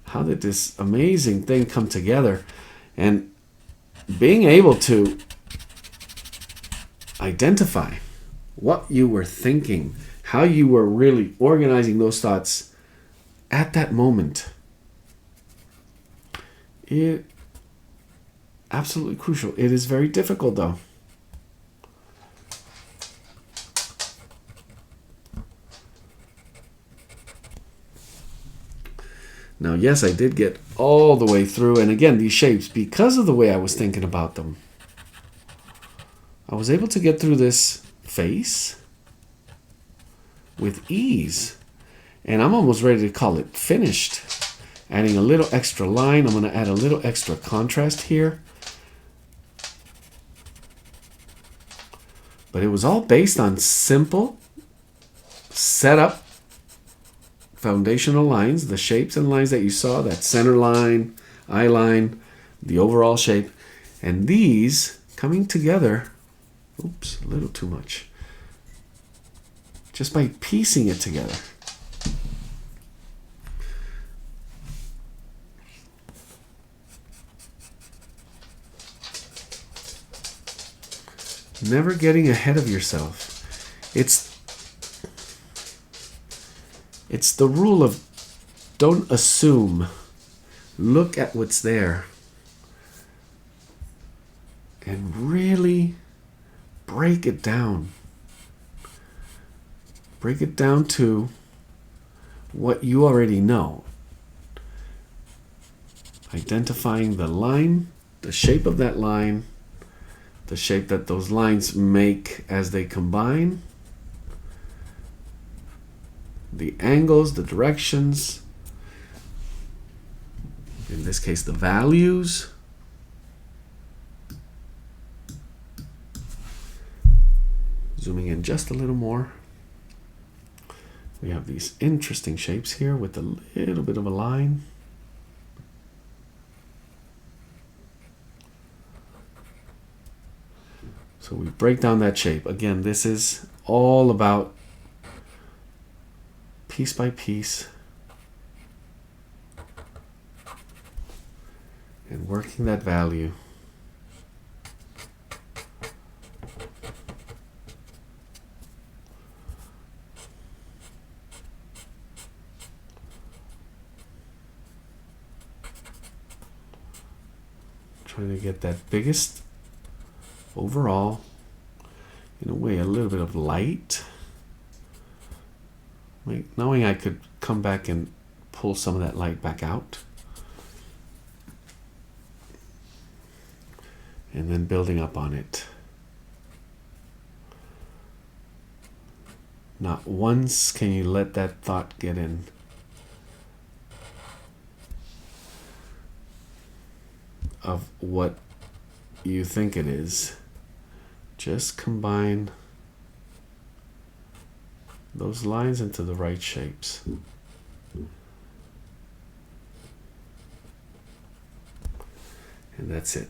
How did this amazing thing come together? And being able to identify what you were thinking, how you were really organizing those thoughts at that moment, it absolutely crucial. It is very difficult though. Now, yes, I did get all the way through, and again, these shapes, because of the way I was thinking about them, I was able to get through this face with ease. And I'm almost ready to call it finished. Adding a little extra line. I'm going to add a little extra contrast here. But it was all based on simple setup foundational lines, the shapes and lines that you saw, that center line, eye line, the overall shape. And these coming together, oops, a little too much, just by piecing it together. Never getting ahead of yourself. It's the rule of don't assume. Look at what's there. And really break it down. Break it down to what you already know. Identifying the line, the shape of that line, the shape that those lines make as they combine, the angles, the directions, in this case the values. Zooming in just a little more. We have these interesting shapes here with a little bit of a line. So we break down that shape. Again, this is all about piece by piece and working that value. Trying to get that biggest overall, in a way, a little bit of light. Knowing I could come back and pull some of that light back out. And then building up on it. Not once can you let that thought get in. Of what you think it is. Just combine those lines into the right shapes. And that's it.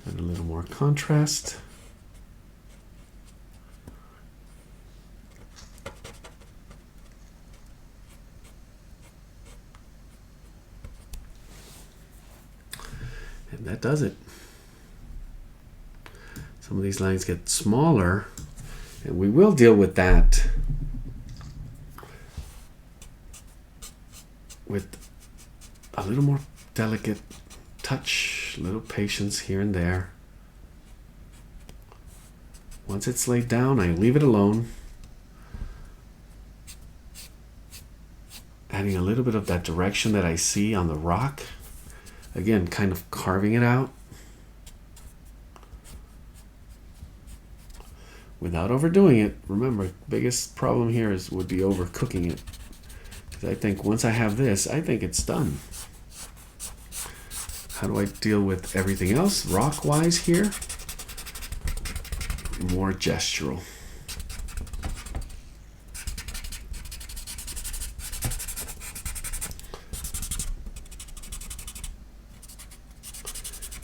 And a little more contrast. And that does it. Some of these lines get smaller, and we will deal with that with a little more delicate touch, a little patience here and there. Once it's laid down, I leave it alone. Adding a little bit of that direction that I see on the rock. Again, kind of carving it out without overdoing it. Remember, biggest problem here would be overcooking it. Because I think once I have this, I think it's done. How do I deal with everything else rock-wise here? More gestural.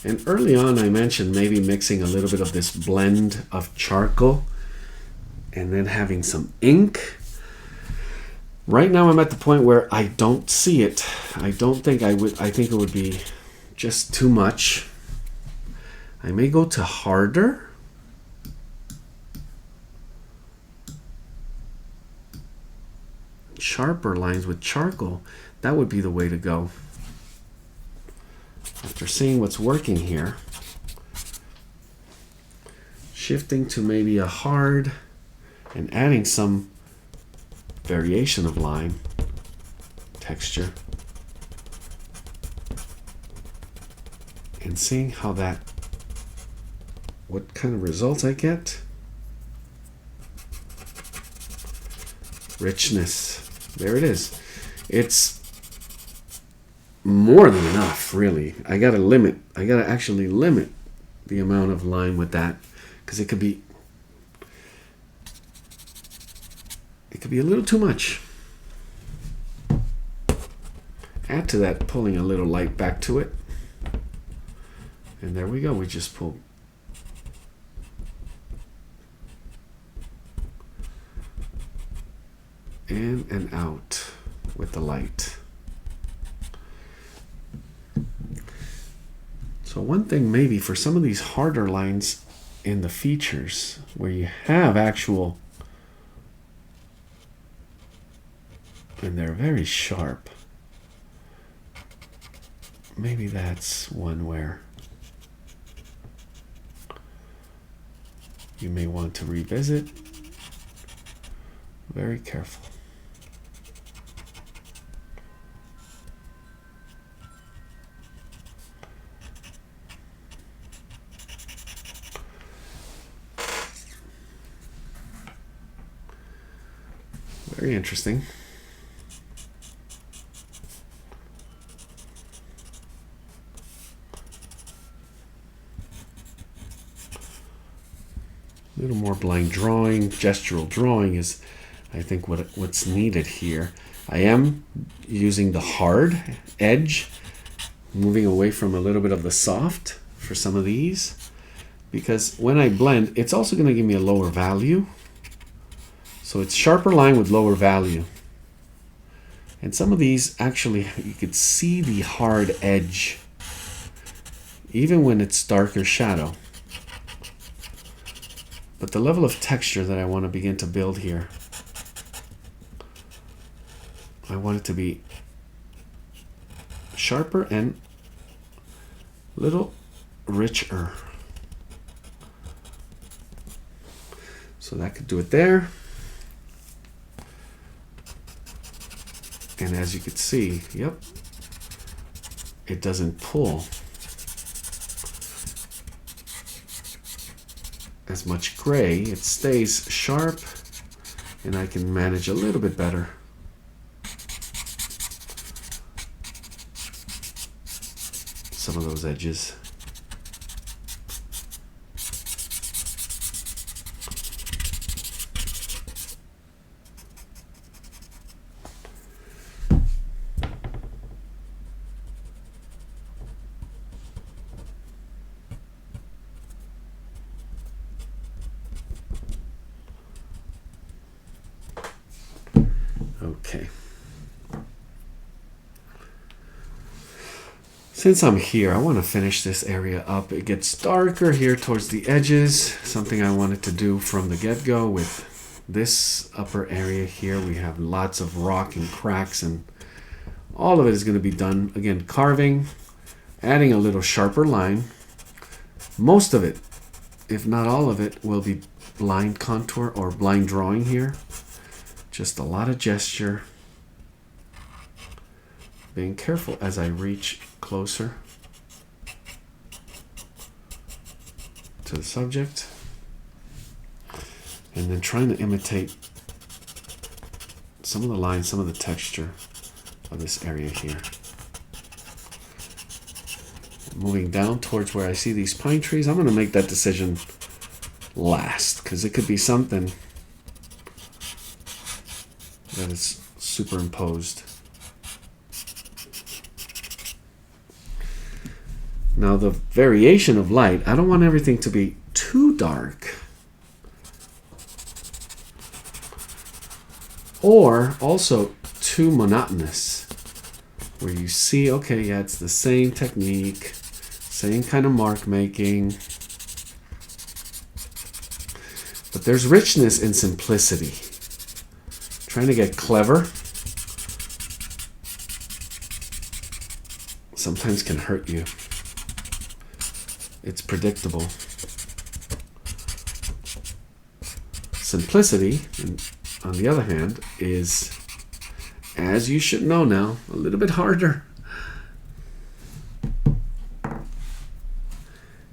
And early on I mentioned maybe mixing a little bit of this blend of charcoal and then having some ink. Right now I'm at the point where I don't see it. I don't think I would. I think it would be just too much. I may go to harder. Sharper lines with charcoal. That would be the way to go. After seeing what's working here, shifting to maybe a hard and adding some variation of line texture and seeing how what kind of results I get. Richness. There it is. It's more than enough, really. I gotta actually limit the amount of line with that, because it could be a little too much. Add to that pulling a little light back to it, and there we go. We just pull in and out with the light. So one thing maybe for some of these harder lines in the features where you have actual, and they're very sharp, maybe that's one where you may want to revisit. Very careful. Very interesting. A little more blind drawing, gestural drawing is, I think, what's needed here. I am using the hard edge, moving away from a little bit of the soft for some of these, because when I blend, it's also going to give me a lower value. So it's sharper line with lower value. And some of these, actually, you could see the hard edge, even when it's darker shadow. But the level of texture that I want to begin to build here, I want it to be sharper and a little richer. So that could do it there. And as you can see, yep, it doesn't pull as much gray. It stays sharp, and I can manage a little bit better. Some of those edges. Okay. Since I'm here, I want to finish this area up. It gets darker here towards the edges. Something I wanted to do from the get-go with this upper area here. We have lots of rock and cracks, and all of it is going to be done, again, carving, adding a little sharper line. Most of it, if not all of it, will be blind contour or blind drawing here. Just a lot of gesture. being careful as I reach closer to the subject, and then trying to imitate some of the lines, some of the texture of this area here. Moving down towards where I see these pine trees, I'm going to make that decision last, because it could be something that is superimposed. Now the variation of light, I don't want everything to be too dark, or also too monotonous, where you see, okay, yeah, it's the same technique, same kind of mark making, but there's richness in simplicity. Trying to get clever sometimes can hurt you. It's predictable. Simplicity, on the other hand, is, as you should know now, a little bit harder.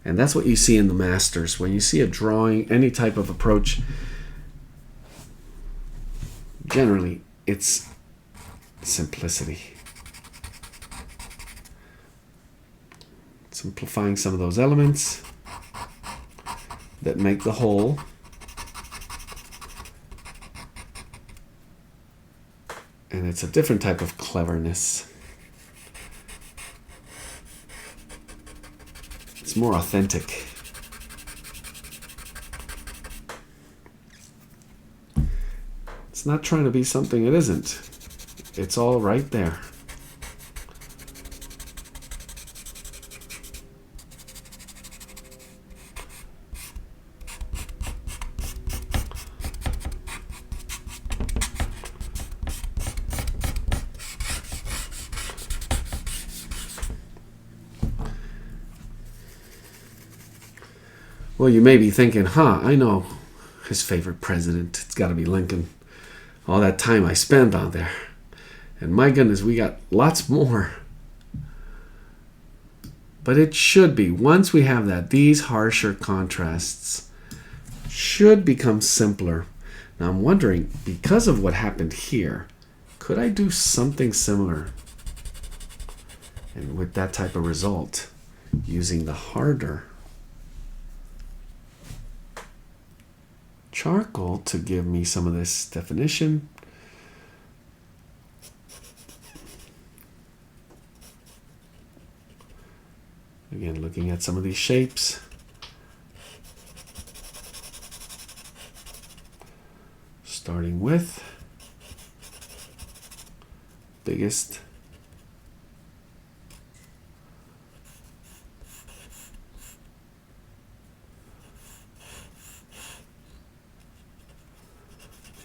And that's what you see in the masters. When you see a drawing, any type of approach, generally it's simplicity. Simplifying some of those elements that make the whole. And it's a different type of cleverness. It's more authentic. It's not trying to be something it isn't. It's all right there. Well, you may be thinking, I know his favorite president. It's got to be Lincoln. All that time I spent on there. And my goodness, we got lots more. But it should be, once we have that, these harsher contrasts should become simpler. Now I'm wondering, because of what happened here, could I do something similar? And with that type of result, using the harder charcoal to give me some of this definition. Again, looking at some of these shapes. Starting with biggest.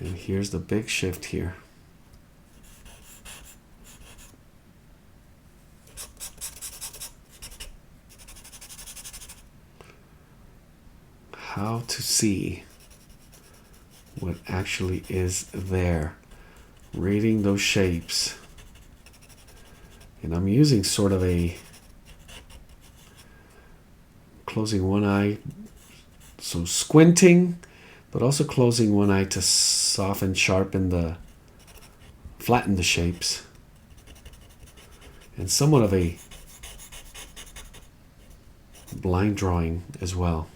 And here's the big shift here. How to see what actually is there. Reading those shapes. And I'm using sort of a closing one eye, so squinting, but also closing one eye to soften, sharpen flatten the shapes. And somewhat of a blind drawing as well.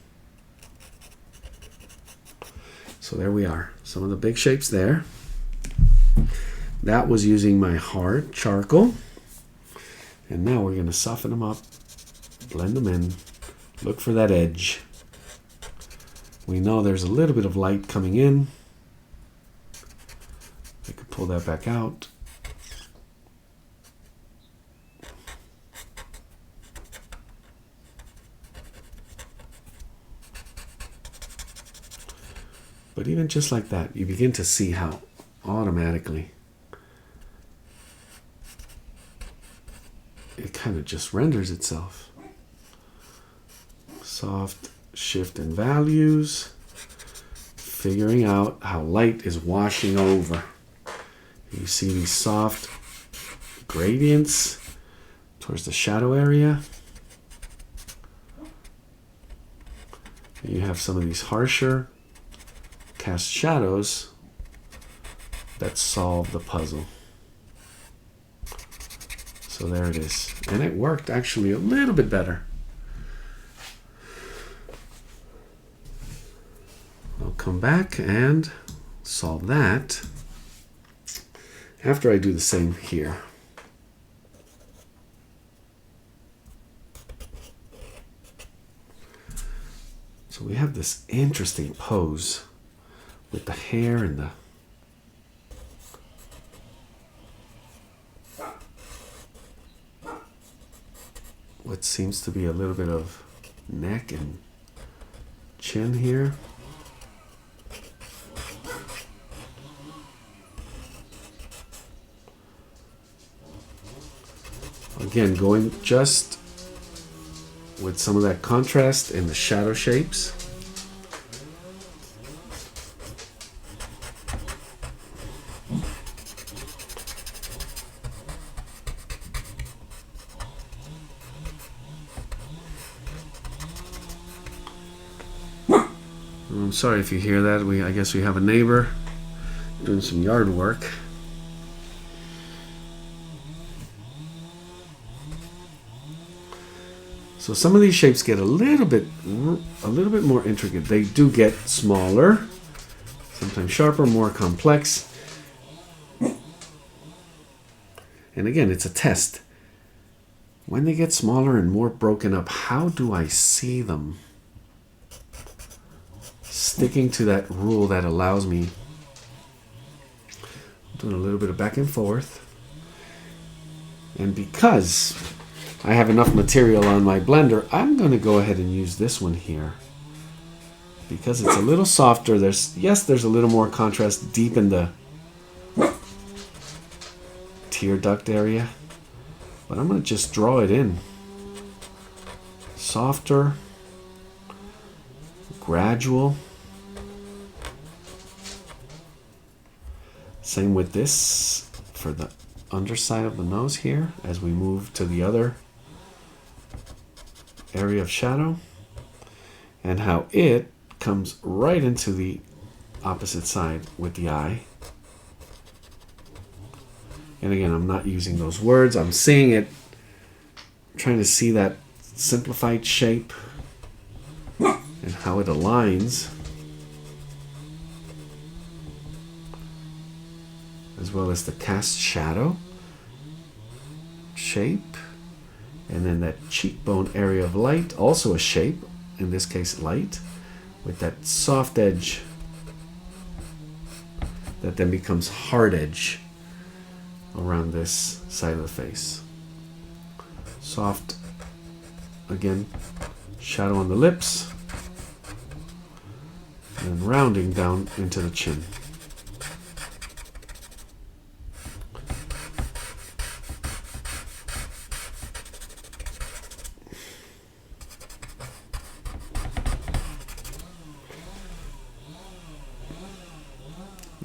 So there we are. Some of the big shapes there. That was using my hard charcoal. And now we're going to soften them up, blend them in, look for that edge. We know there's a little bit of light coming in. I could pull that back out. But even just like that, you begin to see how automatically it kind of just renders itself. Soft shift in values, figuring out how light is washing over. You see these soft gradients towards the shadow area. You have some of these harsher cast shadows that solve the puzzle. So there it is. And it worked actually a little bit better. I'll come back and solve that after I do the same here. So we have this interesting pose with the hair and the what seems to be a little bit of neck and chin here. Again, going just with some of that contrast in the shadow shapes. I'm sorry if you hear that. I guess we have a neighbor doing some yard work. So some of these shapes get a little bit more intricate. They do get smaller, sometimes sharper, more complex. And again, it's a test. When they get smaller and more broken up, how do I see them? Sticking to that rule that allows me, doing a little bit of back and forth. And because I have enough material on my blender, I'm going to go ahead and use this one here. Because it's a little softer, there's a little more contrast deep in the tear duct area. But I'm going to just draw it in. Softer, gradual. Same with this for the underside of the nose here as we move to the other area of shadow, and how it comes right into the opposite side with the eye. And again, I'm not using those words, I'm seeing it, trying to see that simplified shape and how it aligns, as well as the cast shadow shape, and then that cheekbone area of light, also a shape, in this case light, with that soft edge that then becomes hard edge around this side of the face. Soft, again, shadow on the lips, and rounding down into the chin.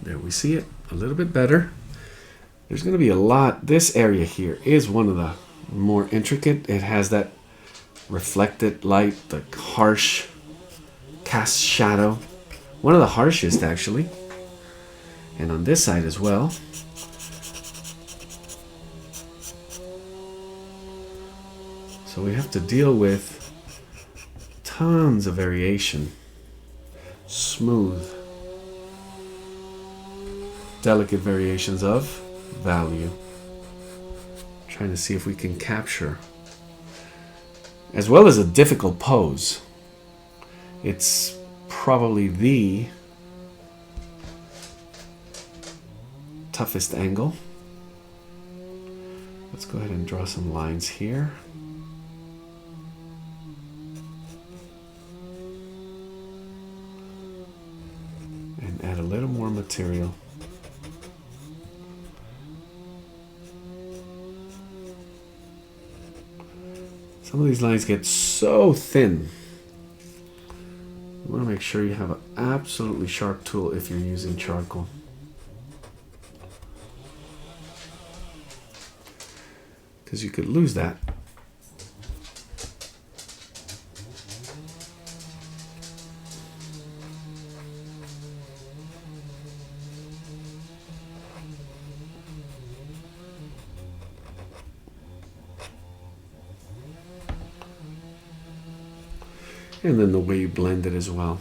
There we see it a little bit better. There's going to be a lot. This area here is one of the more intricate. It has that reflected light, the harsh cast shadow. One of the harshest, actually. And on this side as well. So we have to deal with tons of variation. Smooth, delicate variations of value. Trying to see if we can capture, as well as a difficult pose. It's probably the toughest angle. Let's go ahead and draw some lines here. And add a little more material. Some of these lines get so thin. You want to make sure you have an absolutely sharp tool if you're using charcoal. because you could lose that. And then the way you blend it as well.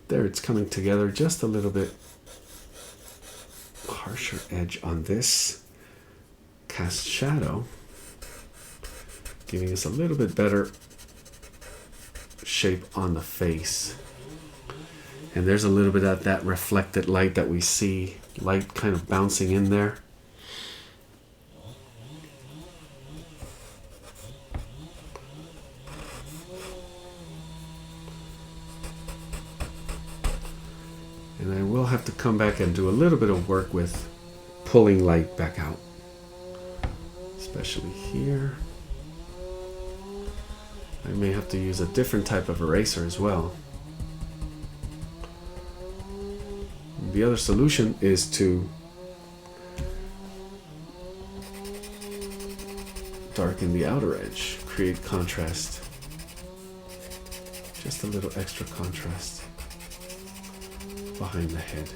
There, it's coming together just a little bit. Harsher edge on this cast shadow, giving us a little bit better shape on the face. And there's a little bit of that reflected light that we see, light kind of bouncing in there. And I will have to come back and do a little bit of work with pulling light back out, especially here. I may have to use a different type of eraser as well. The other solution is to darken the outer edge, create contrast, just a little extra contrast behind the head.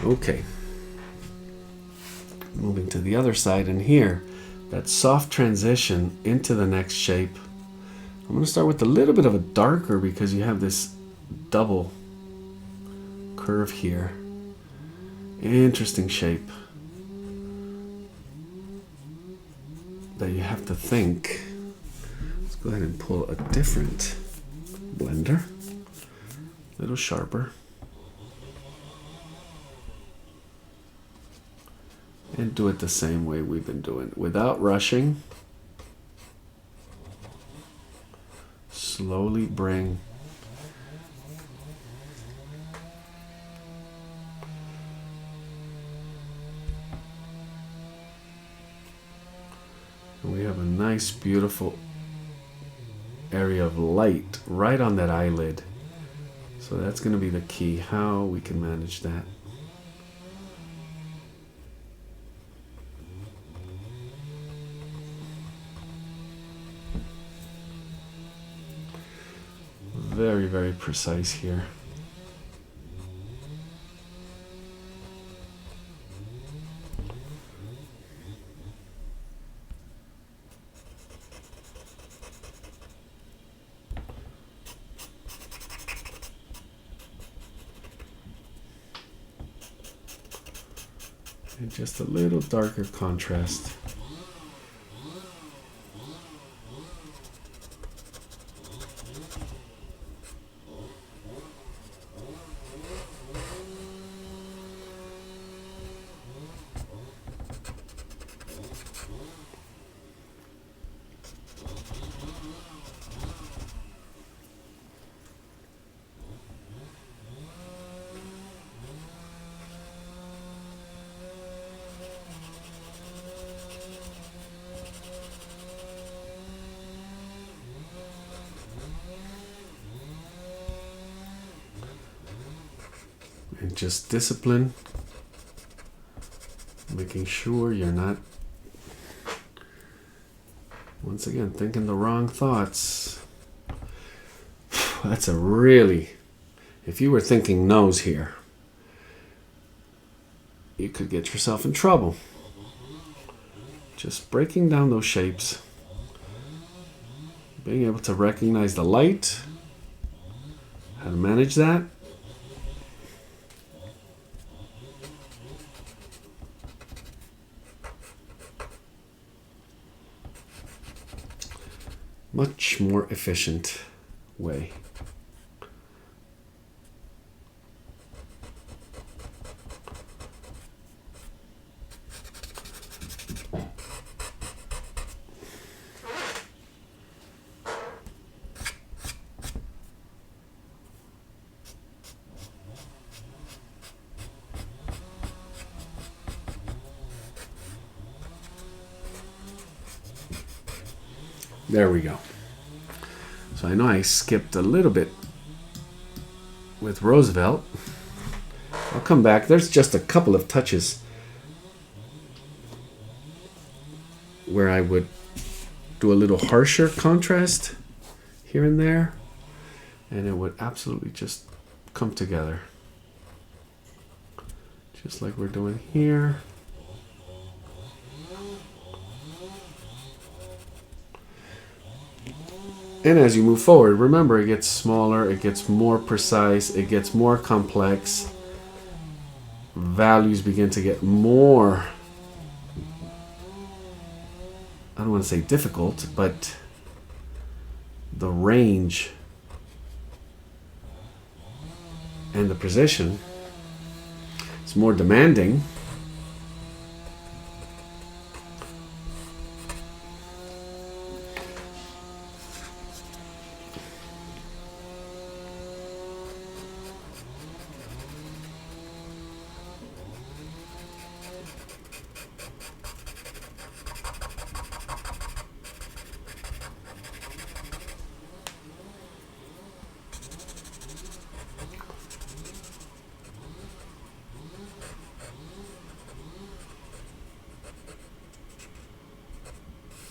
Okay, moving to the other side, and here, that soft transition into the next shape. I'm going to start with a little bit of a darker because you have this double curve here. Interesting shape that you have to think. Let's go ahead and pull a different blender, a little sharper. And do it the same way we've been doing, without rushing. Slowly bring and we have a nice, beautiful area of light right on that eyelid. So that's going to be the key, how we can manage that. Very, very precise here. And just a little darker contrast. And just discipline, making sure you're not, once again, thinking the wrong thoughts. That's a really, if you were thinking nose here, you could get yourself in trouble. Just breaking down those shapes, being able to recognize the light how to manage that. Much more efficient way. There we go. So I know I skipped a little bit with Roosevelt. I'll come back. There's just a couple of touches where I would do a little harsher contrast here and there, and it would absolutely just come together. Just like we're doing here. And as you move forward, remember, it gets smaller, it gets more precise, it gets more complex. Values begin to get more, I don't want to say difficult, but the range and the precision is more demanding.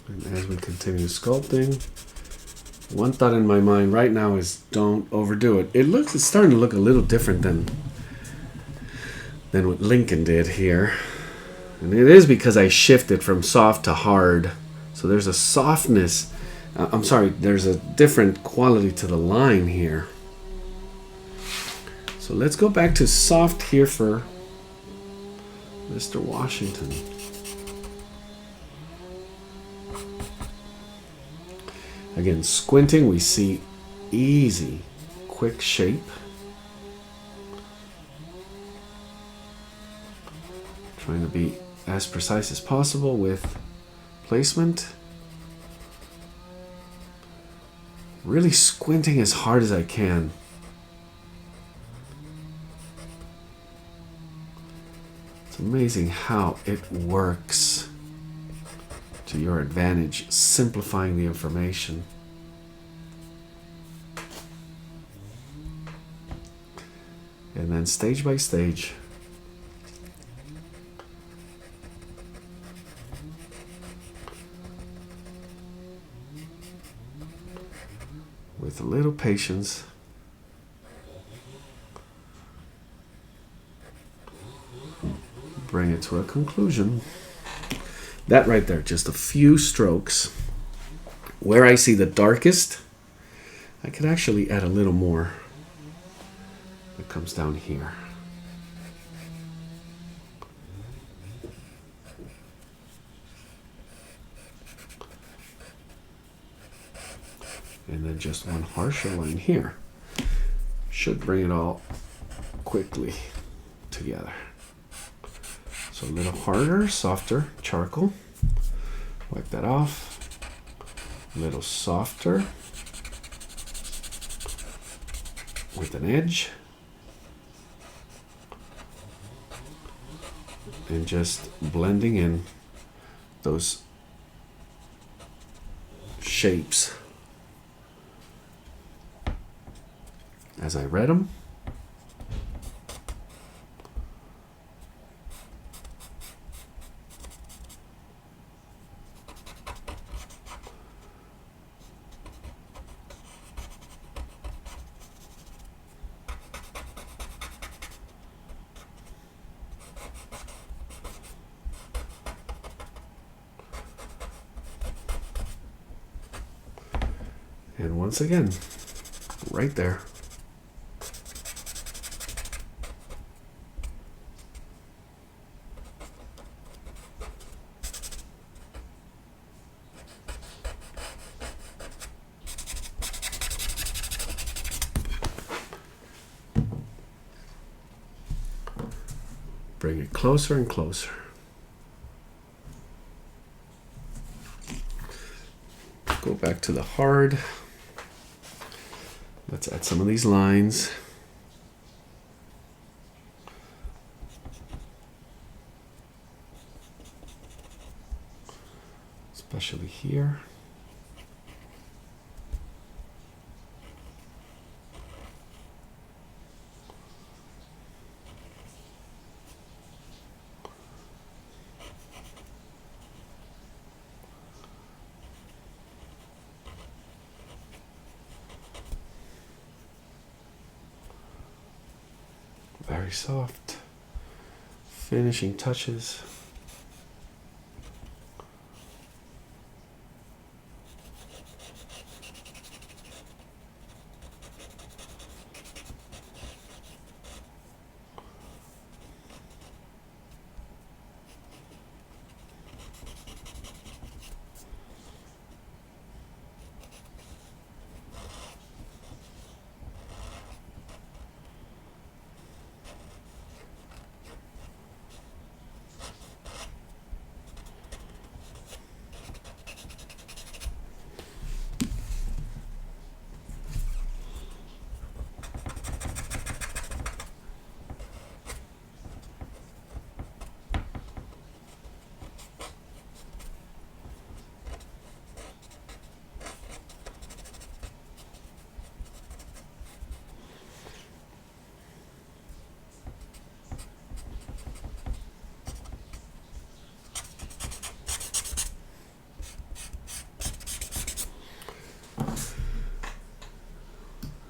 And as we continue sculpting, one thought in my mind right now is don't overdo it. It's starting to look a little different than what Lincoln did here. And it is because I shifted from soft to hard. So there's a softness, there's a different quality to the line here. So let's go back to soft here for Mr. Washington. Again, squinting, we see easy, quick shape. Trying to be as precise as possible with placement. Really squinting as hard as I can. It's amazing how it works to your advantage, simplifying the information. And then stage by stage, with a little patience, bring it to a conclusion. That right there, just a few strokes. Where I see the darkest, I could actually add a little more. It comes down here. And then just one harsher line here. Should bring it all quickly together. So a little harder, softer charcoal. Wipe that off. A little softer with an edge. And just blending in those shapes as I read them. And once again, right there. Bring it closer and closer. Go back to the hard. Let's add some of these lines. Especially here. Very soft. Finishing touches.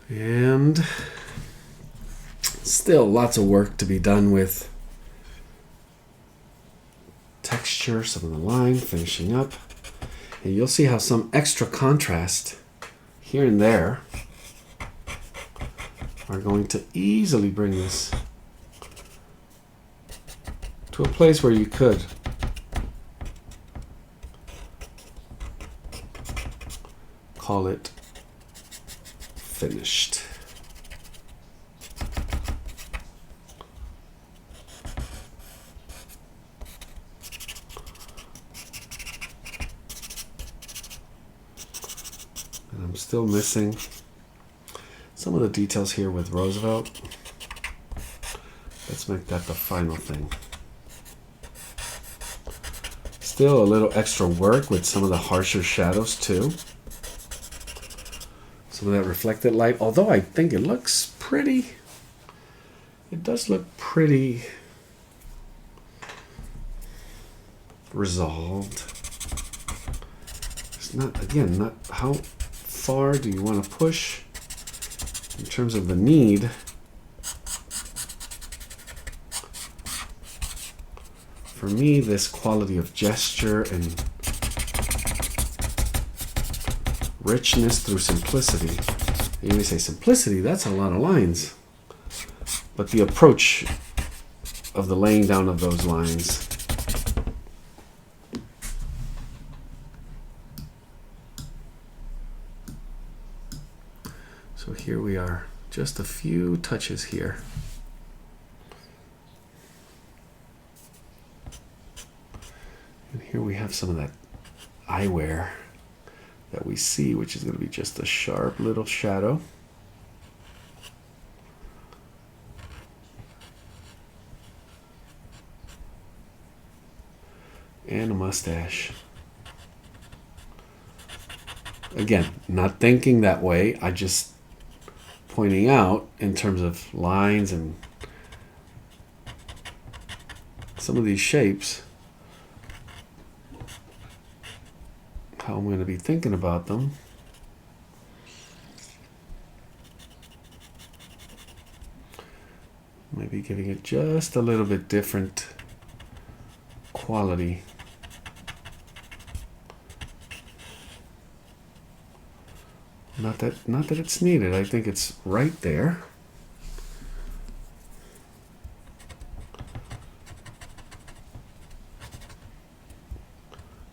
And still lots of work to be done with texture, some of the line finishing up. And you'll see how some extra contrast here and there are going to easily bring this to a place where you could call it finished. And I'm still missing some of the details here with Roosevelt. Let's make that the final thing. Still a little extra work with some of the harsher shadows too. Some of that reflected light, although I think it looks pretty. It does look pretty resolved. It's not, again, not how far do you want to push in terms of the need. For me, this quality of gesture and richness through simplicity. You may say simplicity, that's a lot of lines. But the approach of the laying down of those lines. So here we are, just a few touches here. And here we have some of that eyewear that we see, which is going to be just a sharp little shadow. And a mustache. Again, not thinking that way, I just pointing out in terms of lines and some of these shapes, how I'm going to be thinking about them. Maybe giving it just a little bit different quality. Not that it's needed. I think it's right there.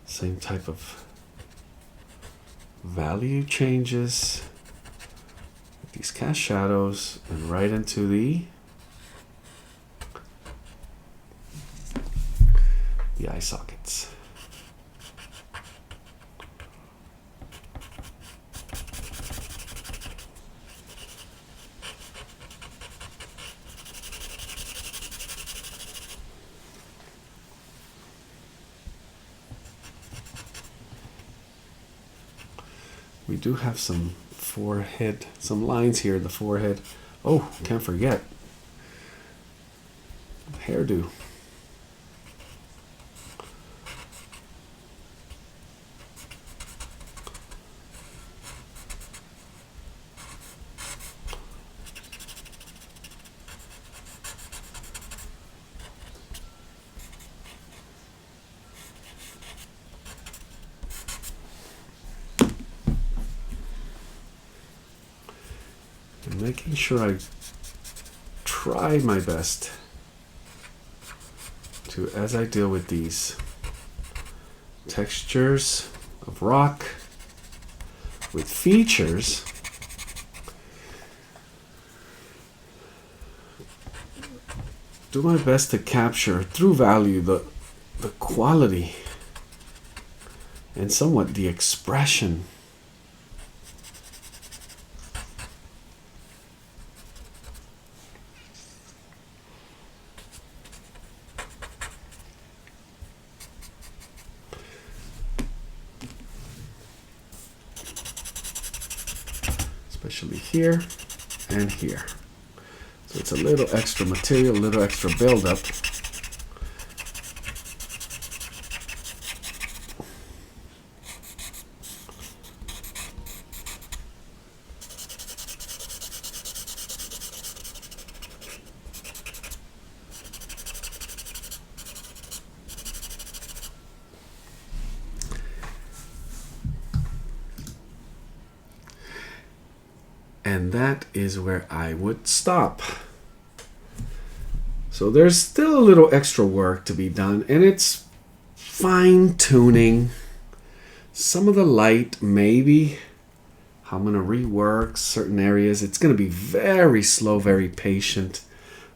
Same type of value changes with these cast shadows and right into the the eye sockets. We do have some forehead, some lines here in the forehead. Oh, can't forget. Hairdo. And making sure I try my best to, as I deal with these textures of rock with features, do my best to capture through value the quality and somewhat the expression . Especially here and here. So it's a little extra material, a little extra buildup. And that is where I would stop. So there's still a little extra work to be done, and it's fine-tuning some of the light, maybe. I'm going to rework certain areas. It's going to be very slow, very patient.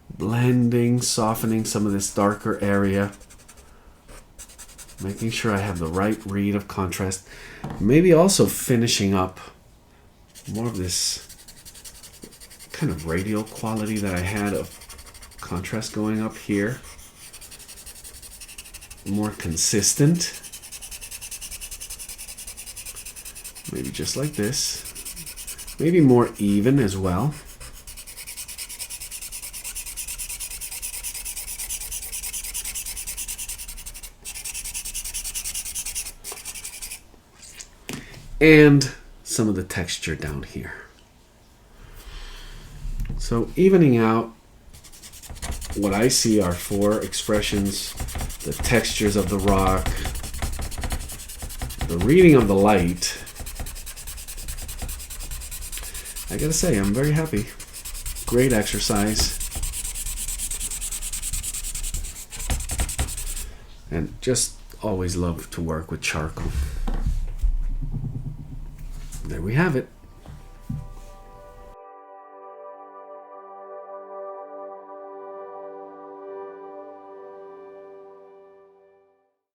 Blending, softening some of this darker area. Making sure I have the right read of contrast. Maybe also finishing up more of this kind of radial quality that I had of contrast going up here. More consistent. Maybe just like this. Maybe more even as well. And some of the texture down here. So evening out, what I see are four expressions: the textures of the rock, the reading of the light. I gotta say, I'm very happy. Great exercise. And just always love to work with charcoal. There we have it.